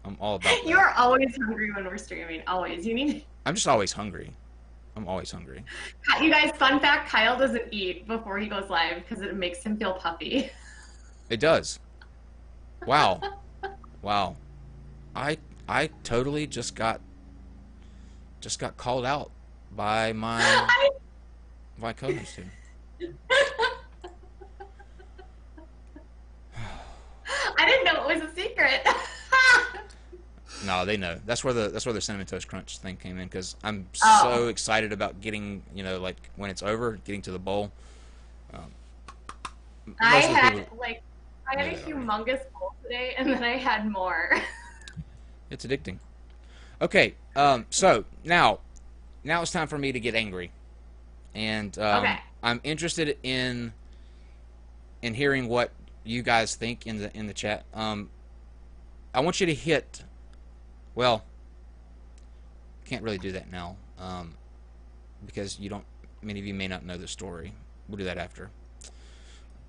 I'm all about that. You are always hungry when we're streaming. Always. I'm just always hungry. I'm always hungry. You guys, fun fact: Kyle doesn't eat before he goes live because it makes him feel puffy. It does. Wow. Wow. I totally just got called out by my co-host here. I didn't know it was a secret. No, they know. That's where the Cinnamon Toast Crunch thing came in because I'm so excited about getting, like when it's over, getting to the bowl. I had a humongous bowl today, and then I had more. It's addicting. Okay, so now it's time for me to get angry, and I'm interested in hearing what you guys think in the chat. I want you to hit. Well, can't really do that now because many of you may not know the story. We'll do that after. I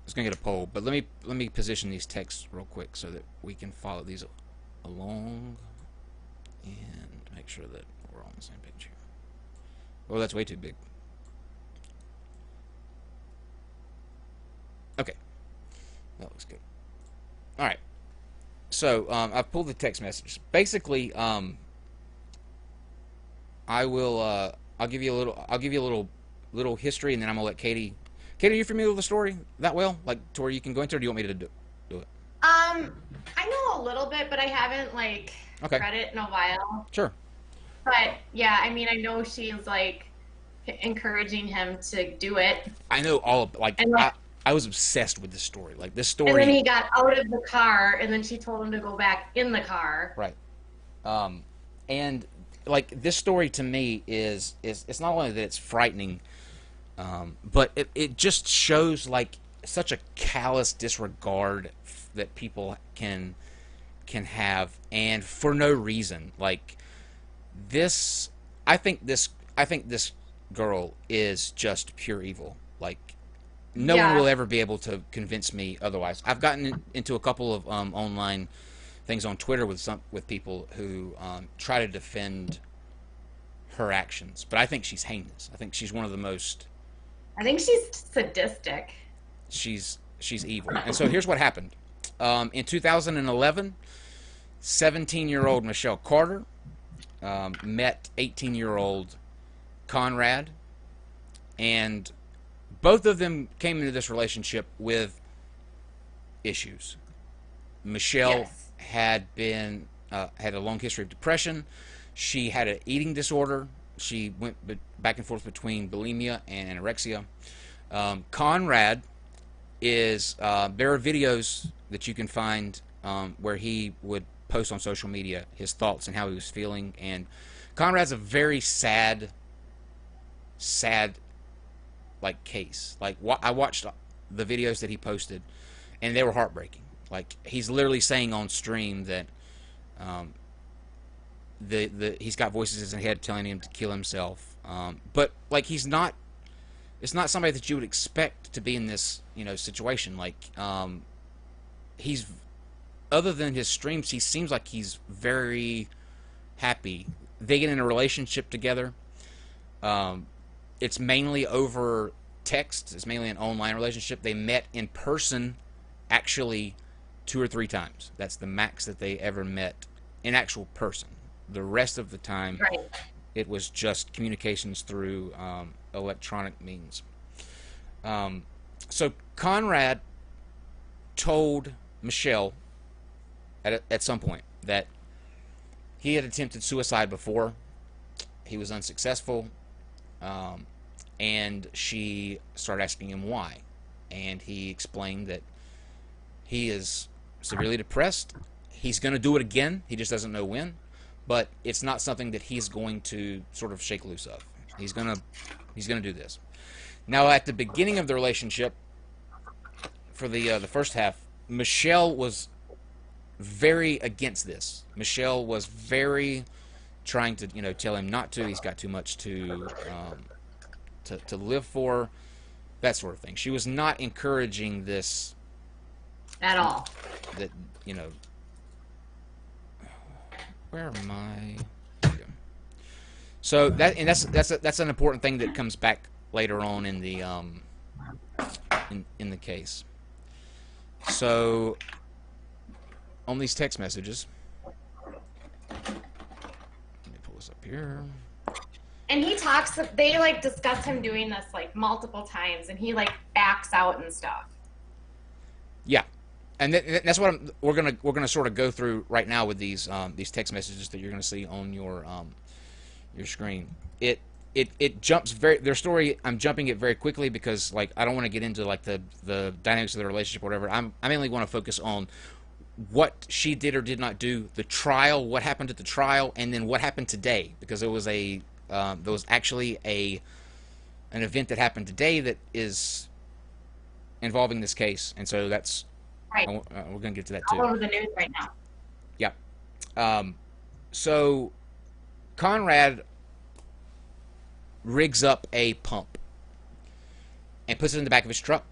was gonna get a poll, but let me position these texts real quick so that we can follow these along and make sure that we're on the same page here. Oh, that's way too big. Okay, that looks good. All right. So I've pulled the text message. Basically, I'll give you a little history, and then I'm gonna let Katie. Katie, are you familiar with the story that well, like to where you can go into, or do you want me to do it? I know a little bit, but I haven't read it in a while. Sure. But yeah, I mean, I know she's encouraging him to do it. I know I was obsessed with this story. Like this story. And then he got out of the car, and then she told him to go back in the car. Right. And this story to me is it's not only that it's frightening, but it just shows such a callous disregard that people can have, and for no reason. I think this girl is just pure evil. No one will ever be able to convince me otherwise. I've gotten into a couple of online things on Twitter with people who try to defend her actions. But I think she's heinous. I think she's one of the most. I think she's sadistic. She's evil. And so here's what happened. In 2011, 17-year-old Michelle Carter met 18-year-old Conrad, and both of them came into this relationship with issues. Michelle had a long history of depression. She had an eating disorder. She went back and forth between bulimia and anorexia. Conrad is there are videos that you can find where he would post on social media his thoughts and how he was feeling. And Conrad's a very sad like case. Like I watched the videos that he posted, and they were heartbreaking. Like he's literally saying on stream that he's got voices in his head telling him to kill himself. But like he's not. It's not somebody that you would expect to be in this situation. Like he's, other than his streams, he seems like he's very happy. They get in a relationship together. It's mainly over text. It's mainly an online relationship. They met in person actually 2 or 3 times. That's the max that they ever met in actual person. The rest of the time, Right. it was just communications through electronic means. So Conrad told Michelle at some point that he had attempted suicide before. He was unsuccessful. And she started asking him why. And he explained that he is severely depressed. He's going to do it again. He just doesn't know when. But it's not something that he's going to sort of shake loose of. He's gonna do this. Now, at the beginning of the relationship, for the first half, Michelle was very against this. Michelle was very trying to tell him not to. He's got too much to live for, that sort of thing. She was not encouraging this At all. That where am I? There we go. So that's an important thing that comes back later on in the in the case. So on these text messages, let me pull this up here. And they like discuss him doing this like multiple times, and he like backs out and stuff. Yeah, and that's what we're gonna sort of go through right now with these text messages that you're gonna see on your screen. It jumps their story. I'm jumping it very quickly because like I don't want to get into like the dynamics of the relationship or whatever. I mainly want to focus on what she did or did not do, the trial, what happened at the trial, and then what happened today, because there was actually an event that happened today that is involving this case, and so that's right. We're gonna get to that too. All over the news right now. Yeah. So Conrad rigs up a pump and puts it in the back of his truck.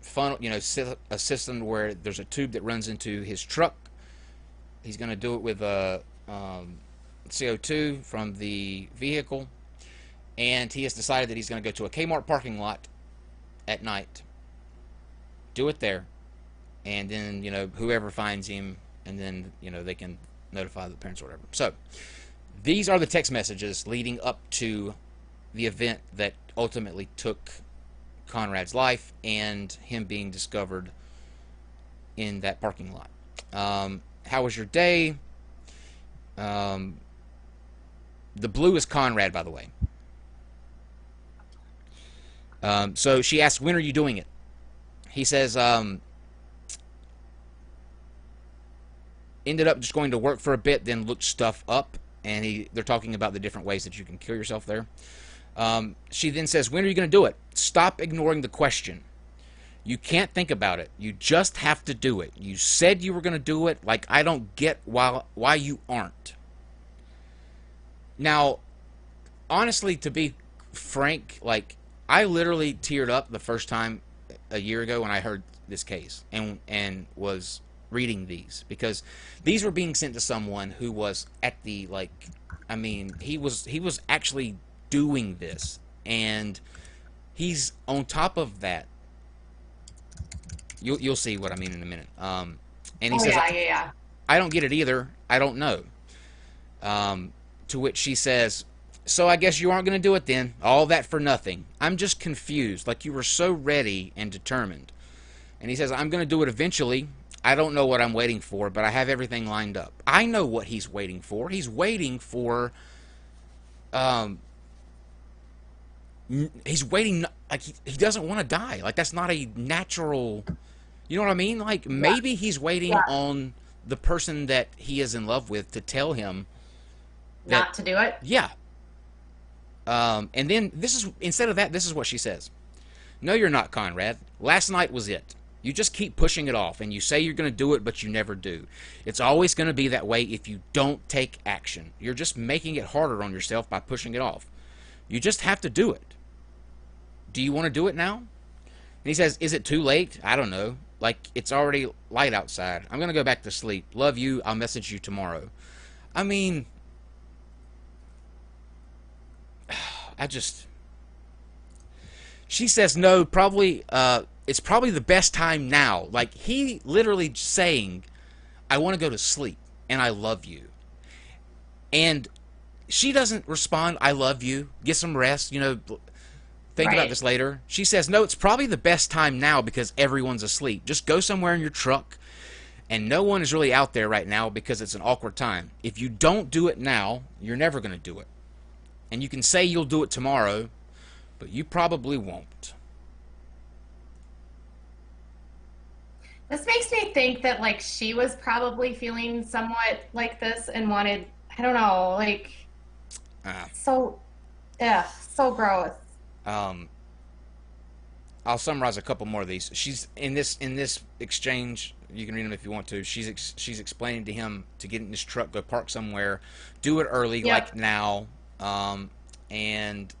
Funnel, a system where there's a tube that runs into his truck. He's going to do it with CO2 from the vehicle, and he has decided that he's going to go to a Kmart parking lot at night, do it there, and then whoever finds him, and then they can notify the parents or whatever. So these are the text messages leading up to the event that ultimately took Conrad's life and him being discovered in that parking lot. How was your day? The blue is Conrad, by the way. So she asks, when are you doing it? He says, ended up just going to work for a bit, then looked stuff up, and they're talking about the different ways that you can kill yourself there. She then says, when are you going to do it? Stop ignoring the question. You can't think about it. You just have to do it. You said you were going to do it. Like, I don't get why you aren't. Now, honestly, to be frank, like, I literally teared up the first time a year ago when I heard this case and was reading these, because these were being sent to someone who was at the, like, I mean, he was actually doing this, and he's on top of that. You'll see what I mean in a minute. And he Oh says, yeah, yeah, yeah. I don't get it either. I don't know. To which she says, so I guess you aren't going to do it then. All that for nothing. I'm just confused. Like, you were so ready and determined. And he says, I'm going to do it eventually. I don't know what I'm waiting for, but I have everything lined up. I know what he's waiting for. He's waiting for, he's waiting, like, he doesn't want to die. Like, that's not a natural, you know what I mean? Like, Yeah, maybe he's waiting yeah. on the person that he is in love with to tell him that, Not to do it. yeah. And then this is, instead of that, this is what she says. No, you're not, Conrad. Last night was it. You just keep pushing it off, and you say you're going to do it, but you never do. It's always going to be that way if you don't take action. You're just making it harder on yourself by pushing it off. You just have to do it. Do you want to do it now? And he says, is it too late? I don't know. Like, it's already light outside. I'm going to go back to sleep. Love you. I'll message you tomorrow. I mean, I just... She says, no, probably, it's probably the best time now. Like, he literally saying, I want to go to sleep, and I love you. And she doesn't respond, I love you, get some rest, you know, think about Right. this later. She says, no, it's probably the best time now because everyone's asleep. Just go somewhere in your truck, and no one is really out there right now because it's an awkward time. If you don't do it now, you're never going to do it. And you can say you'll do it tomorrow, but you probably won't. This makes me think that like she was probably feeling somewhat like this and wanted, I don't know, like Uh, so, yeah, so gross. um, I'll summarize a couple more of these. She's in this exchange. You can read them if you want to. She's explaining to him to get in this truck, go park somewhere, do it early, like Yep. now. And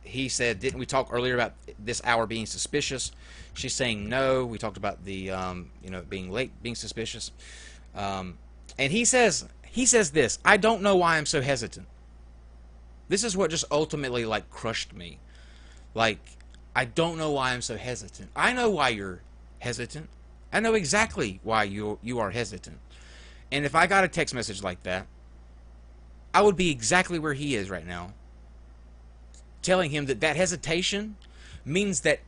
he said, didn't we talk earlier about this hour being suspicious? She's saying no. We talked about the being late, being suspicious. And he says this. I don't know why I'm so hesitant. This is what just ultimately like crushed me. Like, I don't know why I'm so hesitant. I know why you're hesitant. I know exactly why you are hesitant. And if I got a text message like that, I would be exactly where he is right now, telling him that that hesitation means that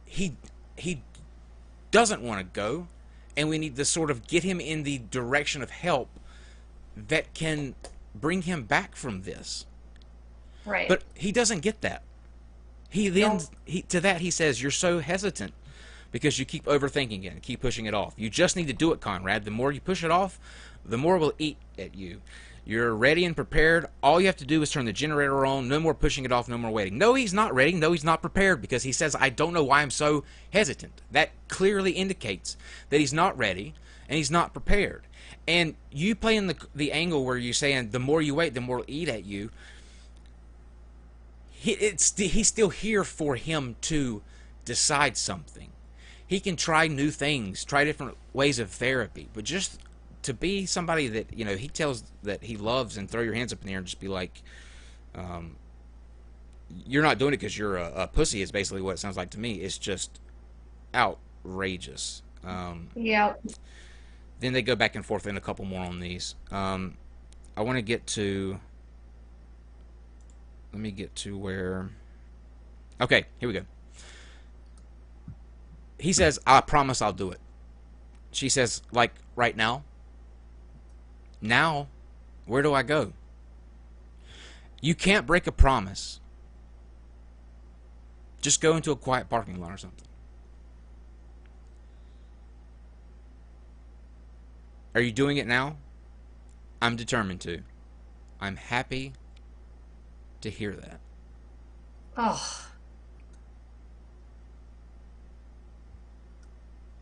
he doesn't want to go, and we need to sort of get him in the direction of help that can bring him back from this. Right. But he doesn't get that. He then Nope. to that he says, "You're so hesitant because you keep overthinking it and keep pushing it off. You just need to do it, Conrad. The more you push it off, the more we'll eat at you. You're ready and prepared. All you have to do is turn the generator on. No more pushing it off. No more waiting." No, he's not ready. No, he's not prepared because he says, "I don't know why I'm so hesitant." That clearly indicates that he's not ready and he's not prepared. And you play in the angle where you're saying the more you wait, the more it'll eat at you. He's still here for him to decide something. He can try new things, try different ways of therapy, but just to be somebody that he tells that he loves and throw your hands up in the air and just be like, um, "You're not doing it because you're a pussy," is basically what it sounds like to me. It's just outrageous. Yep. Then they go back and forth in a couple more on these. I want to get to. Let me get to where. Okay, here we go. He says, "I promise I'll do it." She says, "Like right now?" Now? Where do I go? You can't break a promise. Just go into a quiet parking lot or something. Are you doing it now? I'm determined to. I'm happy to hear that. Oh,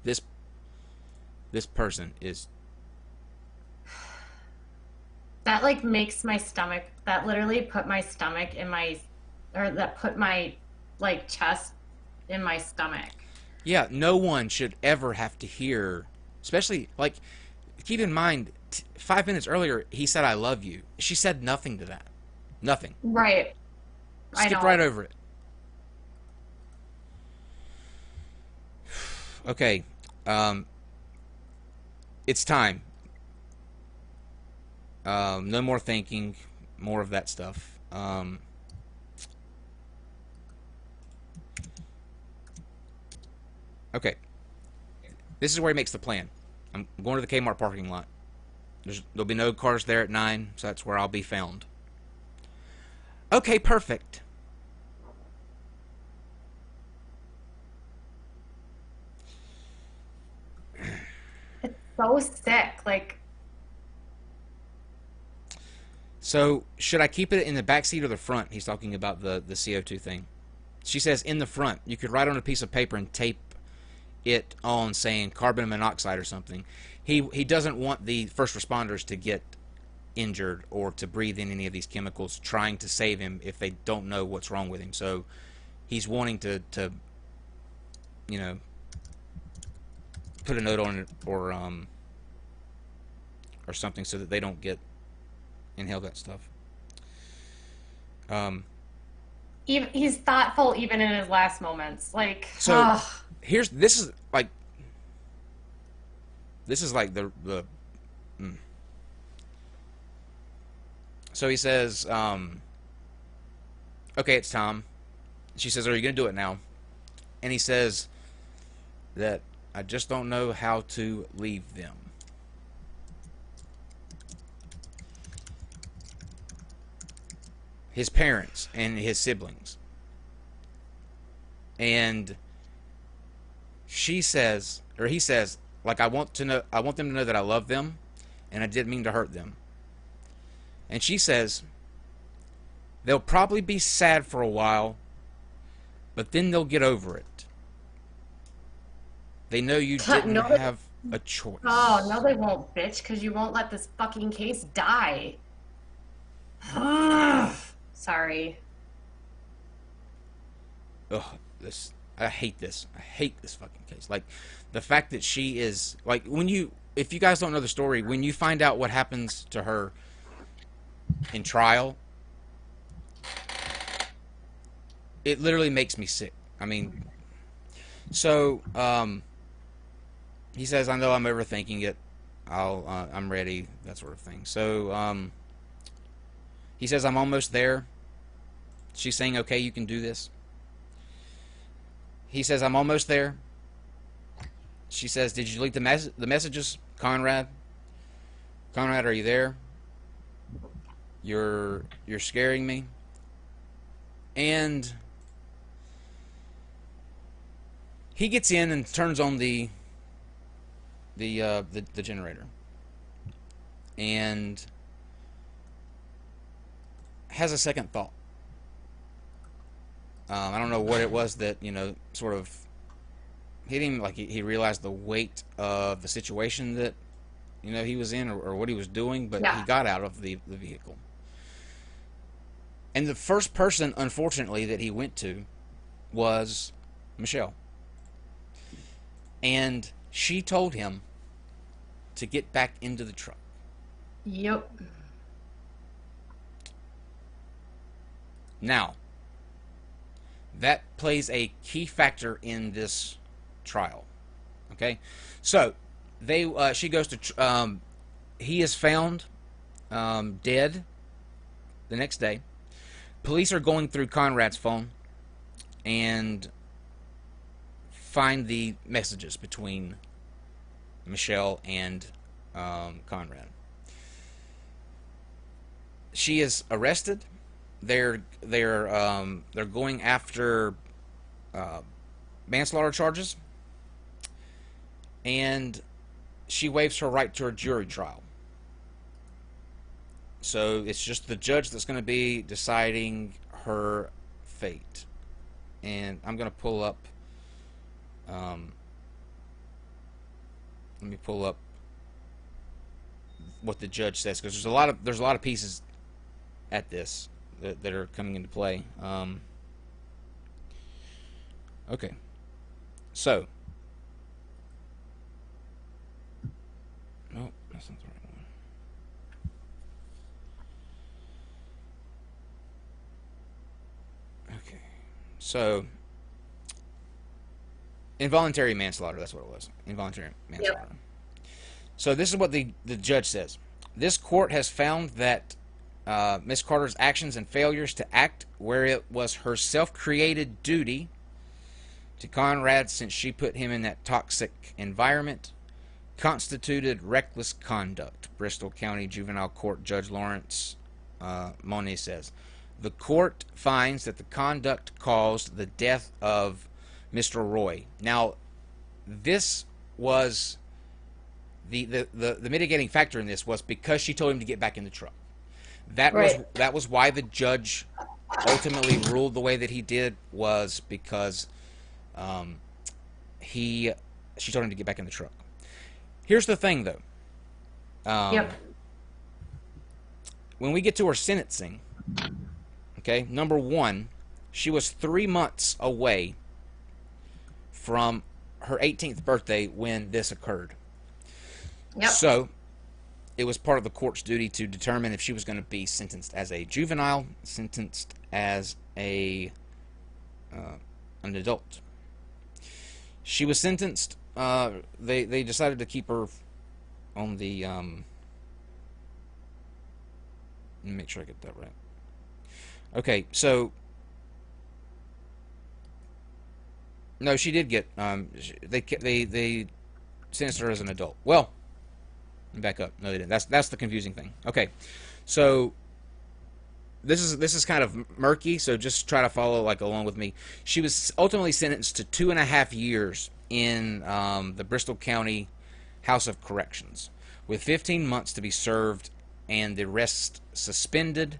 This this person is that like makes my stomach, that literally put my stomach in my, or that put my like chest in my stomach. yeah, no one should ever have to hear Especially, like, keep in mind, 5 minutes earlier, he said, I love you. She said nothing to that. Nothing. Right. I Skipped right know. over it. Okay. Um, it's time. No more thinking. More of that stuff. Okay. This is where he makes the plan. I'm going to the Kmart parking lot. There'll be no cars there at 9, so that's where I'll be found. Okay, perfect. It's so sick. Like, So, should I keep it in the back seat or the front? He's talking about the CO2 thing. She says in the front. You could write on a piece of paper and tape it on saying carbon monoxide or something. He doesn't want the first responders to get injured or to breathe in any of these chemicals trying to save him if they don't know what's wrong with him. So he's wanting to you know, put a note on it or something so that they don't get inhale that stuff. Um, even he's thoughtful even in his last moments. Like, so here's this is like the mm. So he says, okay, it's Tom. She says, are you going to do it now? And he says that I just don't know how to leave them. His parents and his siblings. And she says, or he says, like, I want them to know that I love them and I didn't mean to hurt them. And she says, they'll probably be sad for a while, but then they'll get over it. They know you didn't no, have a choice. oh no, they won't, bitch, because you won't let this fucking case die. Sorry. Ugh, I hate this. I hate this fucking case. Like, the fact that she is, like, if you guys don't know the story, when you find out what happens to her in trial, it literally makes me sick. I mean, so he says, I know I'm overthinking it. I'm ready, that sort of thing. So he says, I'm almost there. She's saying, okay, you can do this. He says, I'm almost there. She says, did you delete the messages, Conrad? Conrad, are you there? You're scaring me. And he gets in and turns on the generator, and has a second thought. I don't know what it was that, sort of hit him. Like, he realized the weight of the situation that, he was in, or what he was doing, but Yeah. he got out of the vehicle. And the first person, unfortunately, that he went to was Michelle. And she told him to get back into the truck. Yep. Now, that plays a key factor in this trial. Okay? So, she goes to, he is found dead the next day. Police are going through Conrad's phone and find the messages between Michelle and Conrad. She is arrested. They're going after manslaughter charges, and she waives her right to a jury trial. So it's just the judge that's going to be deciding her fate. And I'm going to pull up. Let me pull up what the judge says, because there's a lot of pieces at this that are coming into play. Okay, so That's not the right one. Okay. So, involuntary manslaughter, that's what it was. Involuntary manslaughter. Yep. So, this is what the judge says. This court has found that Miss Carter's actions and failures to act where it was her self-created duty to Conrad, since she put him in that toxic environment, constituted reckless conduct. Bristol County Juvenile Court Judge Lawrence Moniz says. The court finds that the conduct caused the death of Mr. Roy. Now, this was the mitigating factor in this was because she told him to get back in the truck. Right. That was why the judge ultimately ruled the way that he did, was because she told him to get back in the truck. Here's the thing, though. Yep. When we get to her sentencing, okay, number one, she was 3 months away from her 18th birthday when this occurred. Yep. So, it was part of the court's duty to determine if she was going to be sentenced as a juvenile, sentenced as an adult. She was sentenced. They decided to keep her on the. Let me make sure I get that right. Okay, so no, she did get. They sentenced her as an adult. Well, back up. No, they didn't. That's the confusing thing. Okay, so this is kind of murky. So just try to follow along with me. She was ultimately sentenced to 2.5 years in the Bristol County House of Corrections, with 15 months to be served, and the rest suspended,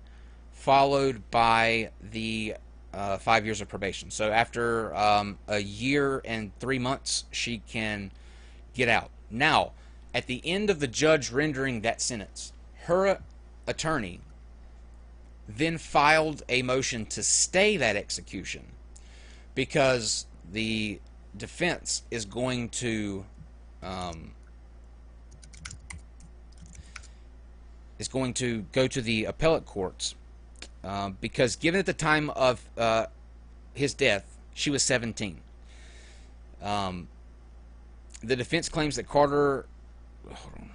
followed by the 5 years of probation. So after a year and 3 months, she can get out. Now, at the end of the judge rendering that sentence, her attorney then filed a motion to stay that execution because the defense is going to go to the appellate courts because given at the time of his death, she was 17. The defense claims that Carter. Hold on.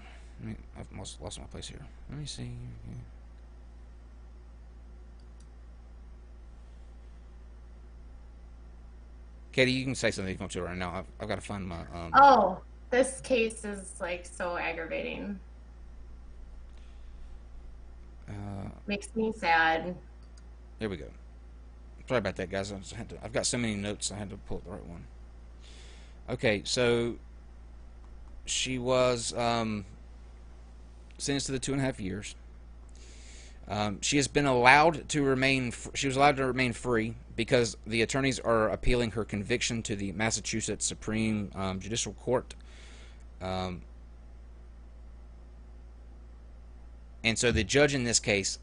I've lost my place here. Let me see. Katie, you can say something if you want to right now. I've got to find my. Oh, this case is like so aggravating. Makes me sad. There we go. Sorry about that, guys. I've got so many notes. I had to pull up the right one. Okay, so she was sentenced to the 2.5 years. She has been allowed to remain. She was allowed to remain free because the attorneys are appealing her conviction to the Massachusetts Supreme Judicial Court, and so the judge in this case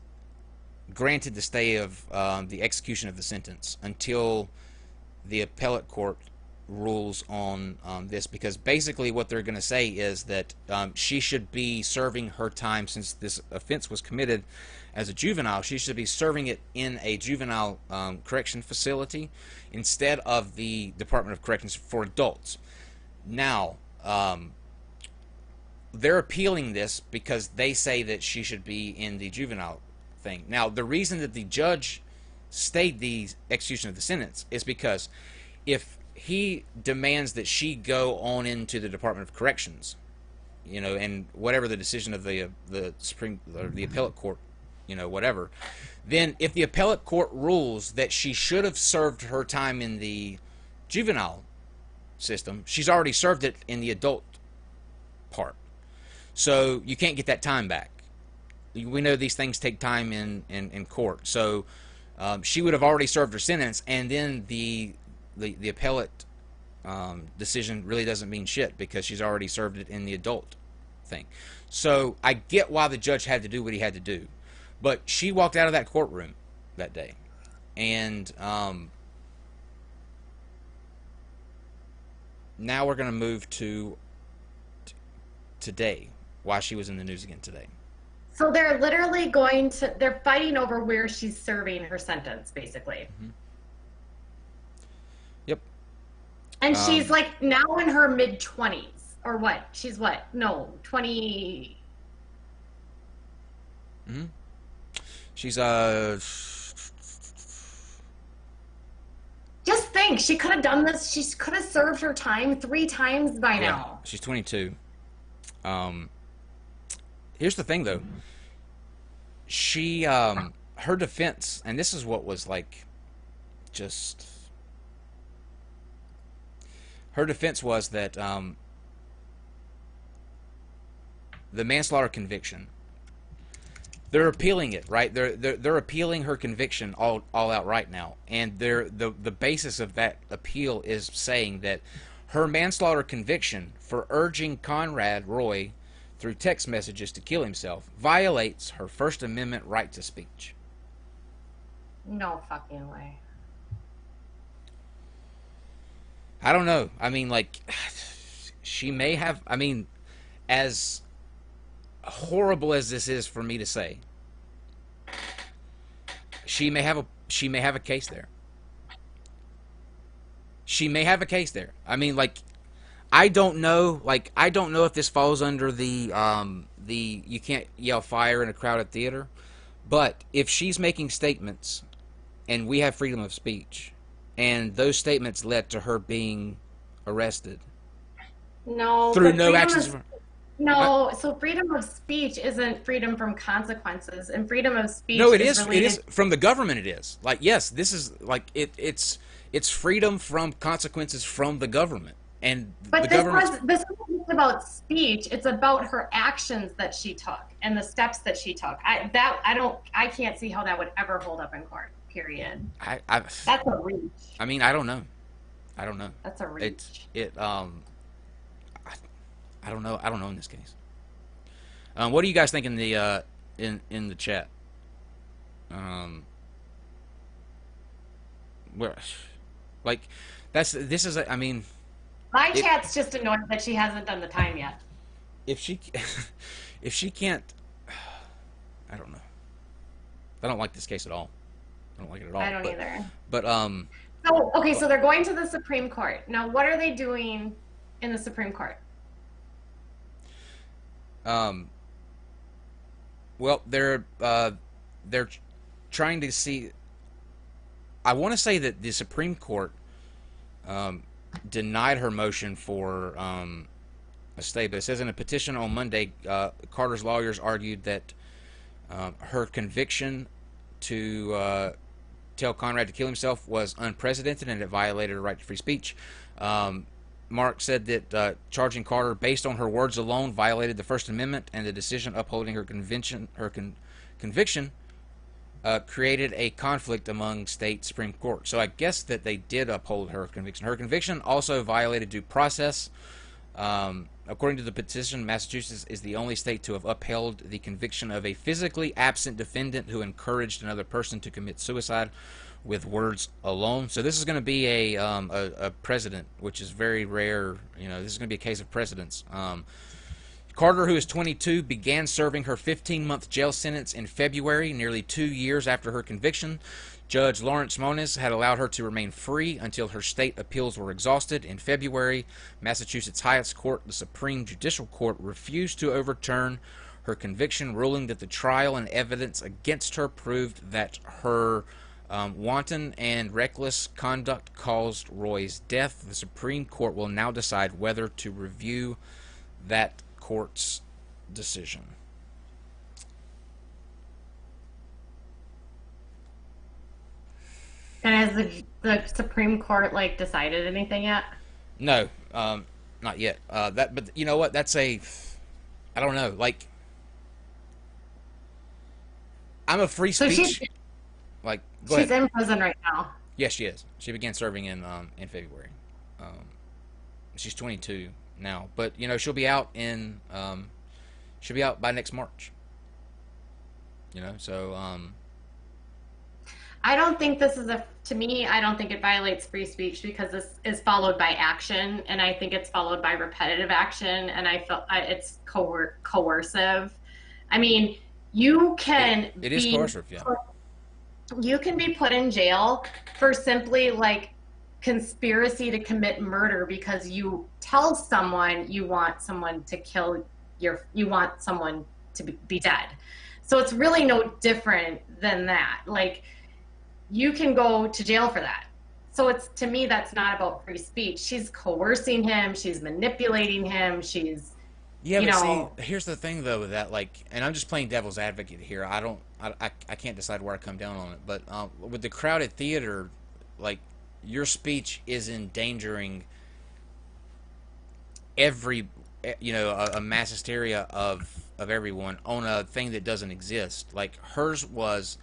granted the stay of the execution of the sentence until the appellate court rules on this, because basically what they're going to say is that she should be serving her time, since this offense was committed as a juvenile. She should be serving it in a juvenile correction facility instead of the Department of Corrections for adults. Now, they're appealing this because they say that she should be in the juvenile thing. Now, the reason that the judge stayed the execution of the sentence is because if he demands that she go on into the Department of Corrections, and whatever the decision of the Supreme or the appellate court, whatever, then if the appellate court rules that she should have served her time in the juvenile system, she's already served it in the adult part. So you can't get that time back. We know these things take time in court. So she would have already served her sentence, and then the appellate decision really doesn't mean shit because she's already served it in the adult thing. So I get why the judge had to do what he had to do, but she walked out of that courtroom that day, and now we're going to move to today, why she was in the news again today. So they're fighting over where she's serving her sentence, basically. Mm-hmm. Yep. And she's like now in her mid 20s or what? She's what? No, 20. Mm-hmm. She's Just think, she could have done this. She could have served her time 3 times by now. she's 22. Here's the thing though. She her defense, and this is what was like just her defense was that the manslaughter conviction, they're appealing it, right? They're appealing her conviction all out right now, and the basis of that appeal is saying that her manslaughter conviction for urging Conrad Roy through text messages to kill himself violates her First Amendment right to speech. No fucking way. I don't know. I mean, like, she may have. I mean, as horrible as this is for me to say, she may have a case there. She may have a case there. I mean, like, I don't know. Like, I don't know if this falls under the you can't yell fire in a crowded theater, but if she's making statements, and we have freedom of speech, and those statements led to her being arrested No, through but no actions. no, so freedom of speech isn't freedom from consequences, and freedom of speech No, it is is. It related. is from the government. It is like, yes, this is like it's freedom from consequences from the government, and But the government. this isn't just about speech. It's about her actions that she took and the steps that she took. I can't see how that would ever hold up in court. Period. That's a reach. I mean, I don't know. I don't know. That's a reach. I don't know. I don't know in this case. What do you guys think in the in the chat? Where, like, this is. I mean, My chat's just annoyed that she hasn't done the time yet. if she if she can't, I don't know. I don't like this case at all. I don't like it at all. I don't either. But So okay, so they're going to the Supreme Court. Now, what are they doing in the Supreme Court? well, they're trying to see. I want to say that the Supreme Court denied her motion for a stay, but it says in a petition on Monday, Carter's lawyers argued that her conviction to tell Conrad to kill himself was unprecedented and it violated her right to free speech. Mark said that charging Carter based on her words alone violated the First Amendment, and the decision upholding her conviction created a conflict among state Supreme Court. So I guess that they did uphold her conviction. Her conviction also violated due process. According to the petition, Massachusetts is the only state to have upheld the conviction of a physically absent defendant who encouraged another person to commit suicide with words alone. So this is going to be a precedent, which is very rare. You know, this is going to be a case of precedents. Carter, who is 22, began serving her 15-month jail sentence in February, nearly 2 years after her conviction. Judge Lawrence Moniz had allowed her to remain free until her state appeals were exhausted. In February, Massachusetts' highest court, the Supreme Judicial Court, refused to overturn her conviction, ruling that the trial and evidence against her proved that her wanton and reckless conduct caused Roy's death. The Supreme Court will now decide whether to review that court's decision. And has the Supreme Court like decided anything yet? No, not yet. But you know what? I don't know. Like, I'm a free So speech. Like, go she's ahead. in prison right now. Yes, she is. She began serving in February. She's 22 now, but you know she'll be out by next March. You know, so I don't think this is to me, I don't think it violates free speech because this is followed by action. And I think it's followed by repetitive action. And I feel it's coercive. I mean, you can It is be coercive, yeah. you can be put in jail for simply like conspiracy to commit murder because you tell someone you want someone to kill you want someone to be dead. So it's really no different than that. Like you can go to jail for that. So it's to me that's not about free speech. She's coercing him, she's manipulating him, she's Yeah, you but see, know, here's the thing though with that, like, and I'm just playing devil's advocate here. I can't decide where I come down on it. But with the crowded theater, like, your speech is endangering every, a mass hysteria of everyone on a thing that doesn't exist. Like hers was,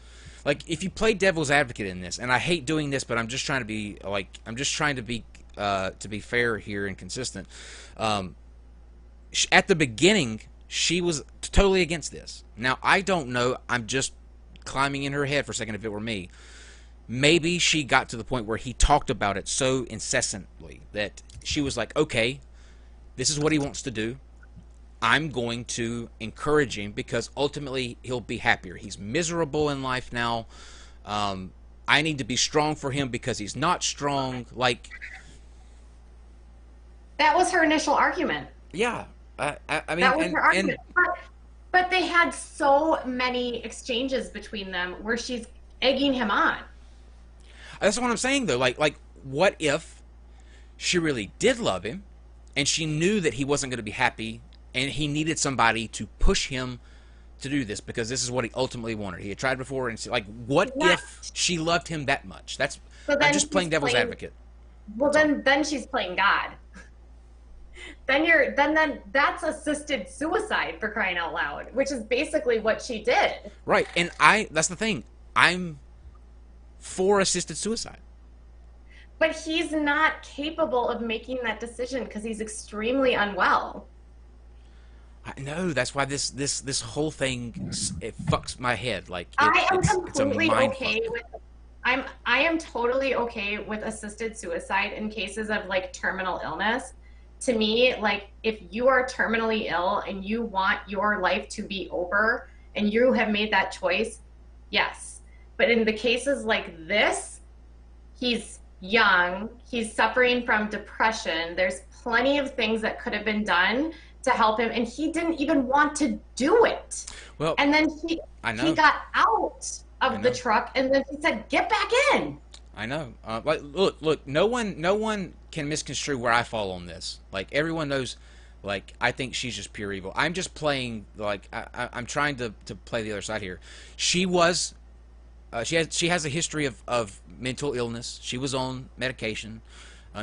like, if you play devil's advocate in this, and I hate doing this, but I'm just trying to be like, I'm just trying to be fair here and consistent. Um, at the beginning, she was totally against this. Now, I don't know. I'm just climbing in her head for a second if it were me. Maybe she got to the point where he talked about it so incessantly that she was like, okay, this is what he wants to do. I'm going to encourage him because ultimately he'll be happier. He's miserable in life now. I need to be strong for him because he's not strong. Like, that was her initial argument. yeah. I mean, That was her and argument. But they had so many exchanges between them where she's egging him on. that's what I'm saying though. Like, what if she really did love him, and she knew that he wasn't going to be happy, and he needed somebody to push him to do this because this is what he ultimately wanted. He had tried before, and like, what Yeah. if she loved him that much? So I'm then just playing she's devil's playing. advocate. Well, That's all. then she's playing God. Then that's assisted suicide for crying out loud, which is basically what she did. Right, and that's the thing. I'm for assisted suicide. But he's not capable of making that decision because he's extremely unwell. I know that's why this whole thing, it fucks my head. Like I am it's a completely mind fuck. okay with I am totally okay with assisted suicide in cases of like terminal illness. To me, like if you are terminally ill and you want your life to be over and you have made that choice, yes. But in the cases like this, he's young, he's suffering from depression. There's plenty of things that could have been done to help him and he didn't even want to do it. Well, And then I he know, got out I of the know. truck and then he said, "Get back in." I know. Like, look. No one can misconstrue where I fall on this. Like, everyone knows. Like, I think she's just pure evil. I'm just playing. Like, I'm trying to play the other side here. She was. She has a history of mental illness. She was on medication.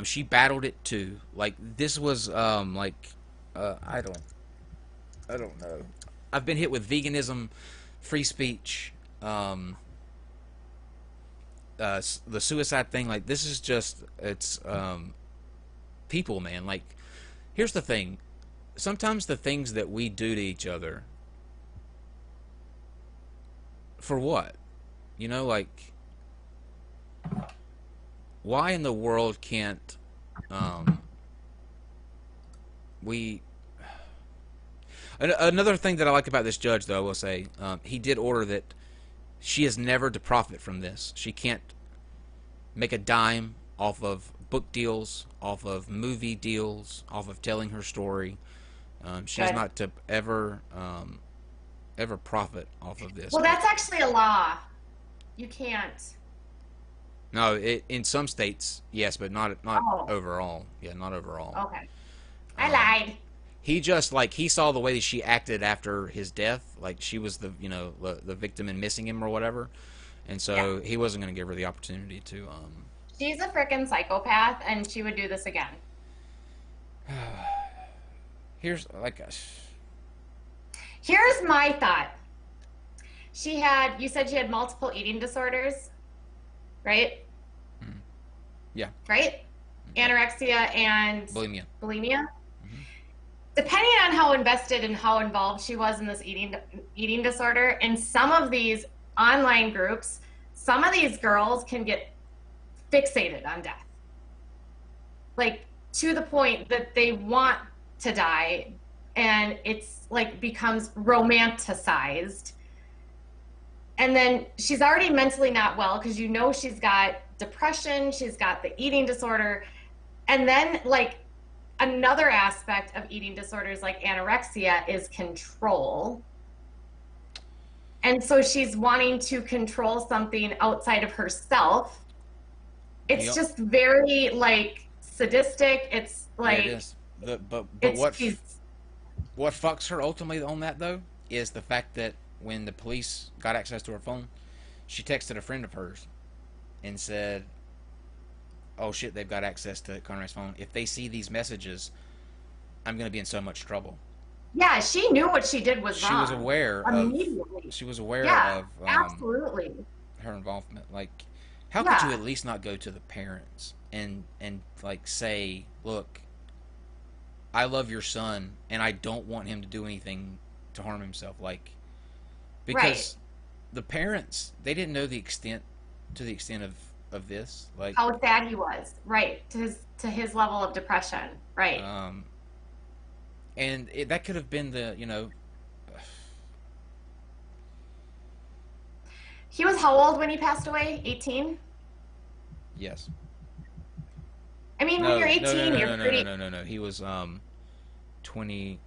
She battled it too. Like, this was like, I don't know. I've been hit with veganism, free speech. The suicide thing, like, this is just, it's people, man. Like, here's the thing, sometimes the things that we do to each other, for what, like, why in the world can't um we another thing that I like about this judge, though, I will say, he did order that she is never to profit from this. She can't make a dime off of book deals, off of movie deals, off of telling her story. She's Good. not to ever profit off of this. Well, But that's actually a law. You can't. no, in some states, yes, but not Oh, overall. Yeah, not overall. okay. I Um, lied. he just, like, he saw the way that she acted after his death, like she was the victim in missing him or whatever, and Yeah. so he wasn't going to give her the opportunity to She's a freaking psychopath and she would do this again. here's like Here's my thought. You said she had multiple eating disorders, right? yeah, Right? Anorexia and bulimia. bulimia. Depending on how invested and how involved she was in this eating disorder, in some of these online groups, some of these girls can get fixated on death, like to the point that they want to die, and it's like becomes romanticized. And then she's already mentally not well because you know she's got depression, she's got the eating disorder. And then, like, another aspect of eating disorders like anorexia is control. And so she's wanting to control something outside of herself. It's Yep. just very like sadistic. It's Yeah, like it is. But it's she's what fucks her ultimately on that though is the fact that when the police got access to her phone, she texted a friend of hers and said, "Oh shit, they've got access to Conrad's phone. If they see these messages, I'm gonna be in so much trouble." yeah, she knew what she did was She wrong was aware of. immediately. She was aware Yeah, of absolutely. her involvement. Like, how could you Yeah, at least not go to the parents and like say, "Look, I love your son, and I don't want him to do anything to harm himself." Like, right. because the parents, they didn't know the extent to the extent of this. Like, How sad he was. Right. To his level of depression. Right. um, and that could have been the He was how old when he passed away? 18? yes. I mean, when No, you're no, no, 18, no, you're no, no, no, pretty. no, no, no. He was 20,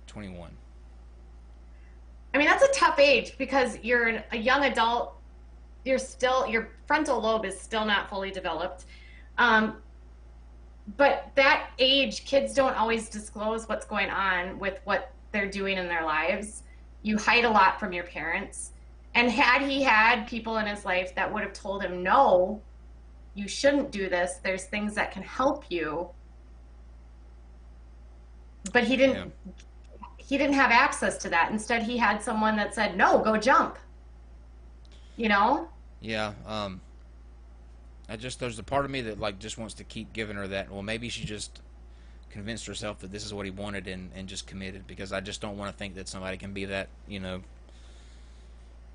21. I mean, that's a tough age because you're a young adult. You're still, your frontal lobe is still not fully developed. Um, but that age, kids don't always disclose what's going on with what they're doing in their lives. You hide a lot from your parents. And had he had people in his life that would have told him, no, you shouldn't do this, there's things that can help you. But Yeah. he didn't have access to that. Instead, he had someone that said, no, go jump, you know? Yeah. I just there's a part of me that like just wants to keep giving her that. Well, maybe she just convinced herself that this is what he wanted and just committed because I just don't want to think that somebody can be that,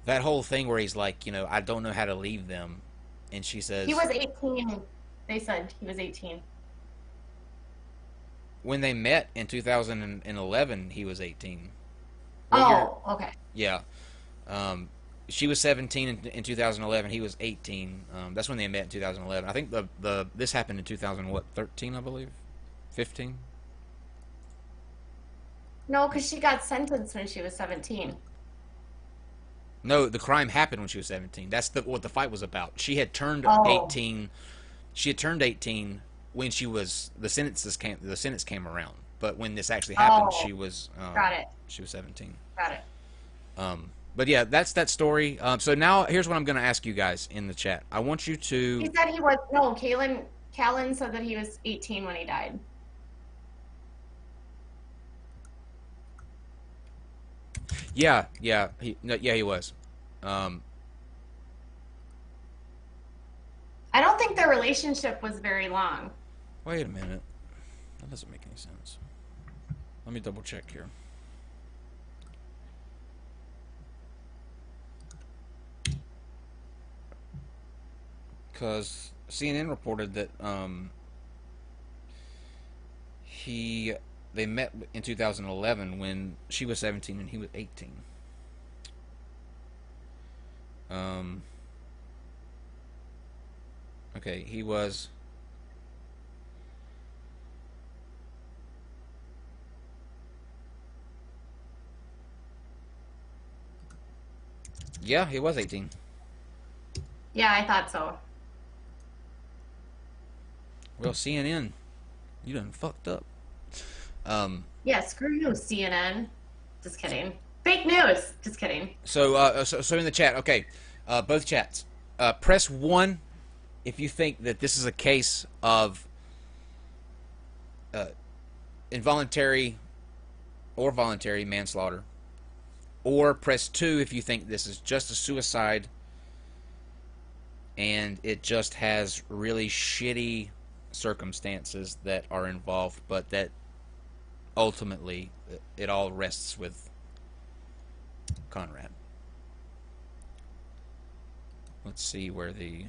that whole thing where he's like, I don't know how to leave them. And she He says, was 18. They said he was 18. when they met in 2011, he was 18. What year? Oh, okay. Yeah. Um, she was 17 in 2011. He was 18. That's when they met in 2011. I think the this happened in 2013, I believe, 15. No, because she got sentenced when she was 17. No, the crime happened when she was 17. That's what the fight was about. She had turned Oh, 18. She had turned 18 when she was the sentence came around. But when this actually happened, oh, got it. she was 17. Got it. But yeah, that's that story. So now here's what I'm going to ask you guys in the chat. I want you He to said he was, no, Callan said that he was 18 when he died. yeah, no, yeah, he was. Um, I don't think their relationship was very long. Wait a minute. That doesn't make any sense. Let me double check here. Because CNN reported that he they met in 2011 when she was 17 and he was 18. Um, okay, he was. Yeah, he was 18. Yeah, I thought so. Well, CNN, you done fucked up. Yeah, screw you, CNN. Just kidding. Fake news. Just kidding. So in the chat, okay, both chats, press 1 if you think that this is a case of involuntary or voluntary manslaughter, or press 2 if you think this is just a suicide and it just has really shitty circumstances that are involved, but that ultimately it all rests with Conrad. Let's see where the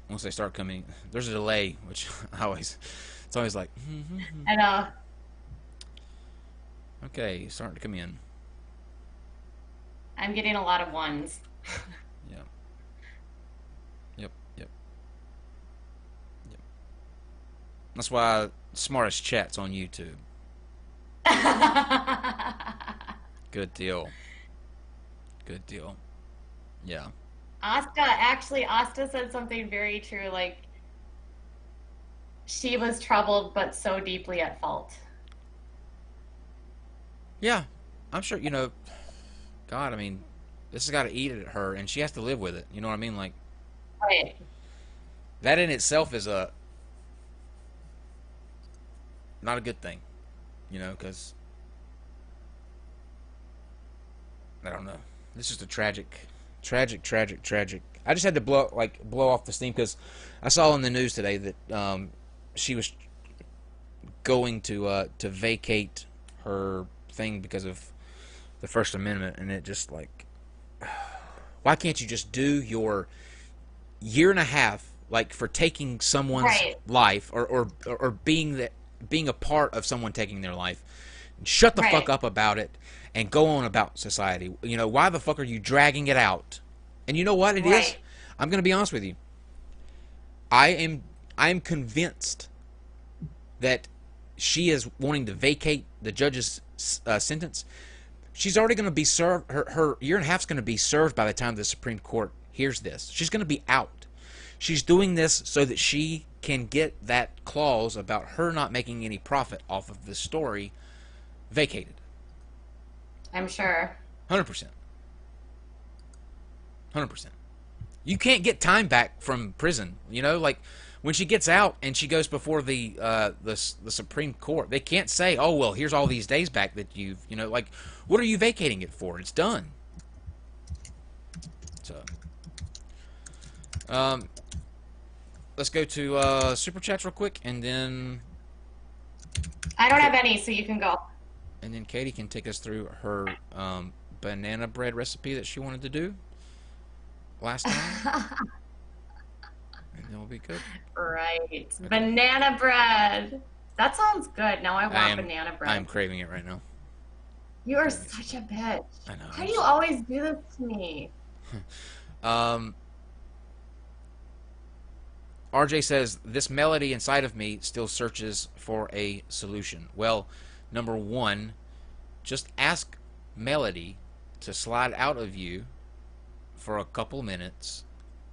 once they start coming. There's a delay, which I always it's always like I know. okay, starting to come in. I'm getting a lot of ones. Yeah. Yep. Yep. Yep. That's why Smartest Chat's on YouTube. Good deal. Good deal. Yeah. Asta said something very true. Like, she was troubled, but so deeply at fault. Yeah. I'm sure, God, I mean, this has got to eat at her, and she has to live with it. You know what I mean? Like, Right. that in itself is not a good thing, because I don't know. This is a tragic, tragic, tragic, tragic. I just had to blow off the steam because I saw in the news today that she was going to vacate her thing because of the First Amendment, and it just like, why can't you just do your year and a half like for taking someone's Right. life or being a part of someone taking their life, and shut the fuck Right. up about it and go on about society. Why the fuck are you dragging it out? And you know what it is? Right. I'm going to be honest with you. I am convinced that she is wanting to vacate the judge's sentence. She's already going to be served. Her year and a half is going to be served by the time the Supreme Court hears this. She's going to be out. She's doing this so that she can get that clause about her not making any profit off of this story vacated. I'm sure. 100%. 100%. You can't get time back from prison. Like when she gets out and she goes before the Supreme Court, they can't say, "Oh well, here's all these days back that you've," like, what are you vacating it for? It's done. So, um, let's go to super chats real quick, and then I don't have any, so you can go. Katie can take us through her banana bread recipe that she wanted to do last time, and then we'll be good. Right. Okay. Banana bread. That sounds good. Now I want banana bread. I'm craving it right now. You are such a bitch. I know. Why do you always do this to me? RJ says, this melody inside of me still searches for a solution. Well, number one, just ask Melody to slide out of you for a couple minutes,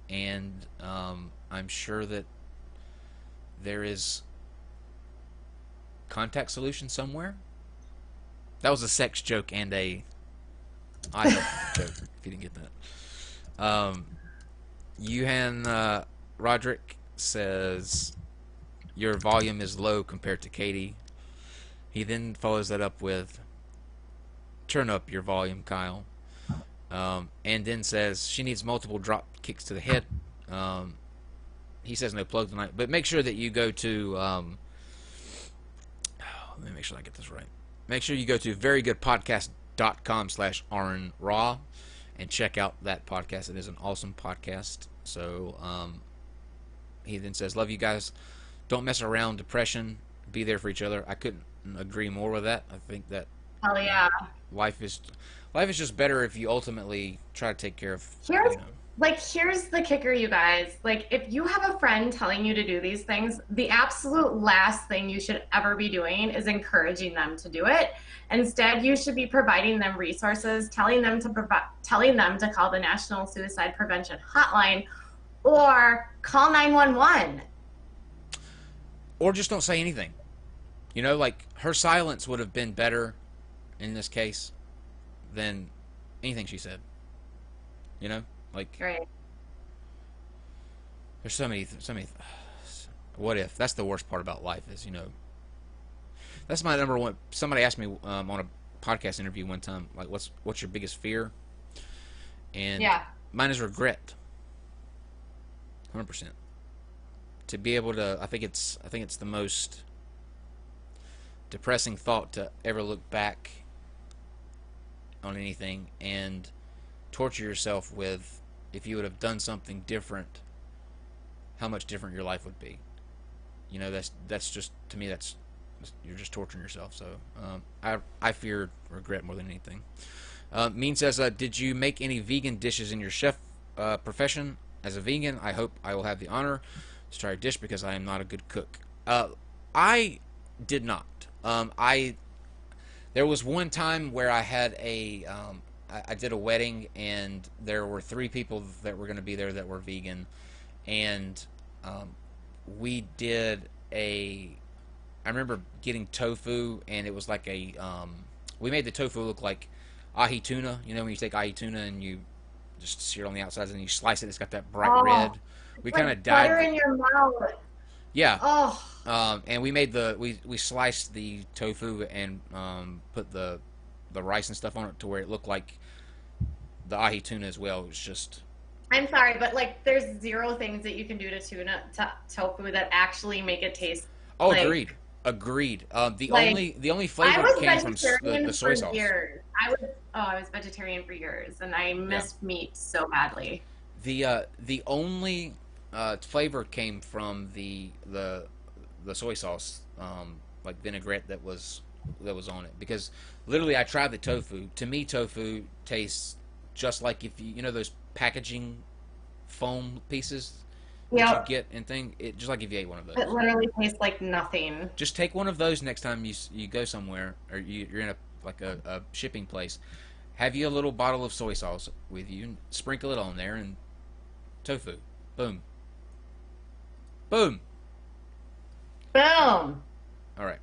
and I'm sure that there is contact solution somewhere. That was a sex joke and a I joke, if you didn't get that. Yuhan Roderick says, your volume is low compared to Katie. He then follows that up with, turn up your volume, Kyle. And then says, she needs multiple drop kicks to the head. He says no plug tonight, but make sure that you go to, let me make sure I get this right. Make sure you go to verygoodpodcast.com/Aaron and check out that podcast. It is an awesome podcast. So he then says, love you guys. Don't mess around. Depression. Be there for each other. I couldn't agree more with that. I think that Hell yeah. life is just better if you ultimately try to take care of. Here's the kicker, you guys. Like, if you have a friend telling you to do these things, the absolute last thing you should ever be doing is encouraging them to do it. Instead, you should be providing them resources, telling them to call the National Suicide Prevention Hotline or call 911. Or just don't say anything. Like her silence would have been better in this case than anything she said. Like, right. There's so many. What if? That's the worst part about life is, that's my number one. Somebody asked me on a podcast interview one time, like, what's your biggest fear? And yeah, mine is regret. 100%. To be able to, I think it's the most depressing thought to ever look back on anything and torture yourself with if you would have done something different, how much different your life would be. You know, that's just, to me, that's, you're just torturing yourself. So I fear regret more than anything. Mean says, did you make any vegan dishes in your chef profession? As a vegan, I hope I will have the honor to try a dish because I am not a good cook. I did not. There was one time where I had I did a wedding, and there were 3 people that were going to be there that were vegan, and we did I remember getting tofu, and it was like we made the tofu look like ahi tuna. You know, when you take ahi tuna and you just sear it on the outsides and you slice it, it's got that bright red. We kind of dyed butter in your mouth. Yeah. Oh, And we made we sliced the tofu and put the rice and stuff on it to where it looked like the ahi tuna as well. It was just, I'm sorry, but like, there's 0 things that you can do to tofu that actually make it taste oh, like. agreed. Like, The only I flavor was came from vegetarian the soy for sauce. years. I was vegetarian for years, and I Yeah. missed meat so badly. The only flavor came from the soy sauce, like vinaigrette that was on it. Because literally, I tried the tofu. To me, tofu tastes just like, if you know those packaging foam pieces that you Yep. get and thing. It just like if you ate one of It those. literally tastes like nothing. Just take one of those next time you go somewhere, or you're in a shipping place. Have you a little bottle of soy sauce with you, and sprinkle it on there, and tofu, boom, boom. Boom. All right.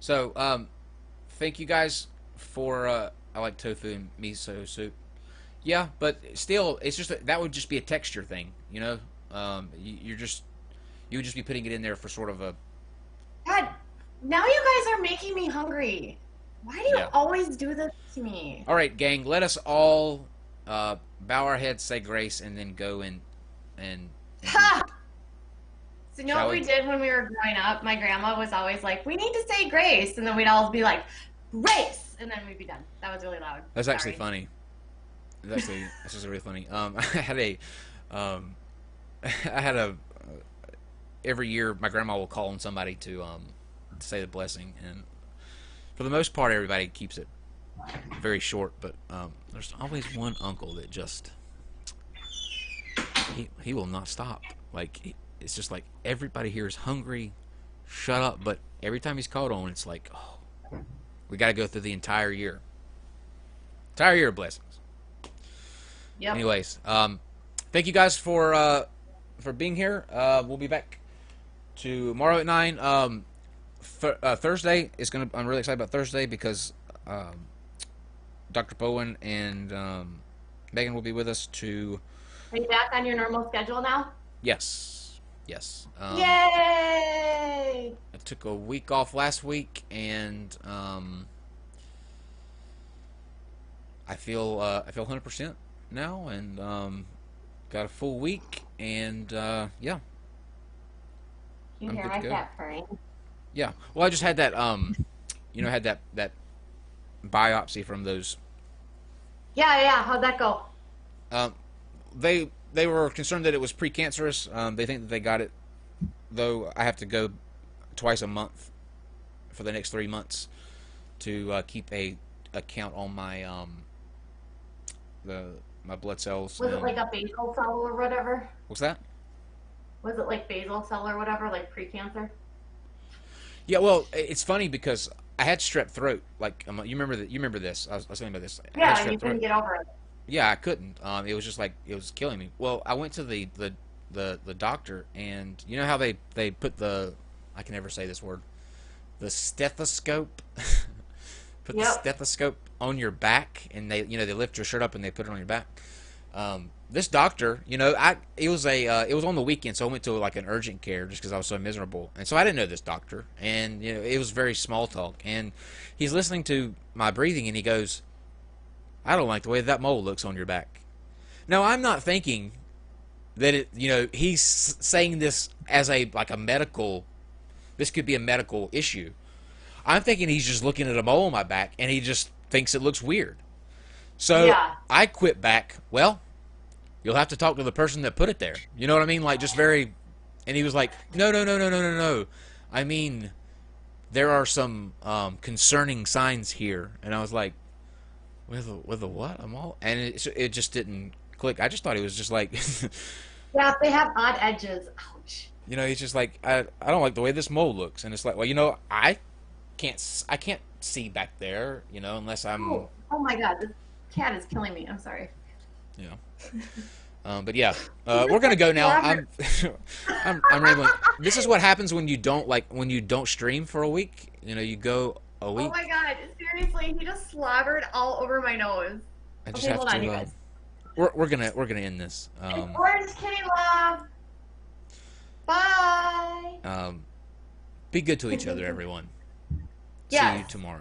So, thank you guys for. I like tofu and miso soup. Yeah, but still, it's just that would just be a texture thing, you know. You would just be putting it in there for sort of a. God, now you guys are making me hungry. Why do you Yeah. always do this to me? All right, gang. Let us all bow our heads, say grace, and then go and Ha! So you know Shall what we we? did when we were growing up? My grandma was always like, "We need to say grace," and then we'd all be like, "Grace," and then we'd be done. That was really loud. That's actually Sorry. funny. That's just really funny. I had um, I had every year my grandma will call on somebody to say the blessing, and for the most part, everybody keeps it very short. But there's always one uncle that just he will not stop. Like it's just like everybody here is hungry. Shut up! But every time he's called on, it's like, oh, we got to go through the entire year of blessings. Yep. Anyways, thank you guys for being here. We'll be back tomorrow at 9. Thursday is gonna. I'm really excited about Thursday because Dr. Bowen and Megan will be with us to. Are you back on your normal schedule now? Yes, yes. Yay! I took a week off last week, and I feel 100% now, and got a full week, and yeah, You I'm hear good my to go. cat purring? Yeah. Well, I just had that had that biopsy from those. Yeah, yeah. How'd that go? Um, they were concerned that it was precancerous. They think that they got it, though. I have to go twice a month for the next 3 months to keep a count on my my blood cells. Was it And, like a basal cell or whatever? what's that? Was it like basal cell or whatever, like precancer? Yeah. Well, it's funny because I had strep throat. Like you remember that? You remember this? I was telling you about this. I had Yeah, and you strep couldn't throat. get over it. Yeah, I couldn't. It was just like it was killing me. Well, I went to the doctor, and you know how they put the, I can never say this word, the stethoscope. Put the Yep. stethoscope on your back, and they lift your shirt up and they put it on your back. This doctor, it was on the weekend, so I went to like an urgent care just because I was so miserable, and so I didn't know this doctor, and it was very small talk, and he's listening to my breathing, and he goes, "I don't like the way that mole looks on your back." Now I'm not thinking that he's saying this as a medical. This could be a medical issue. I'm thinking he's just looking at a mole on my back, and he just thinks it looks weird. So Yeah. I quit back. Well, you'll have to talk to the person that put it there. You know what I mean? Like just very. And he was like, no, no, no, no, no, no, no. I mean, there are some concerning signs here. And I was like, with a what? I'm all, and it just didn't click. I just thought he was just like, Yeah, they have odd edges. Ouch. he's just like, I don't like the way this mole looks. And it's like, well, I can't see back there, unless I'm, Oh my God, this cat is killing me. I'm sorry. you know. But yeah, we're gonna go now. I'm rambling. This is what happens when you don't stream for a week. You go a Oh week. my God, seriously, he just slobbered all over my nose. I just Okay, have hold on, to. you guys. We're gonna end this. Orange kitty love. Bye. Be good to each other, everyone. See Yes. you tomorrow.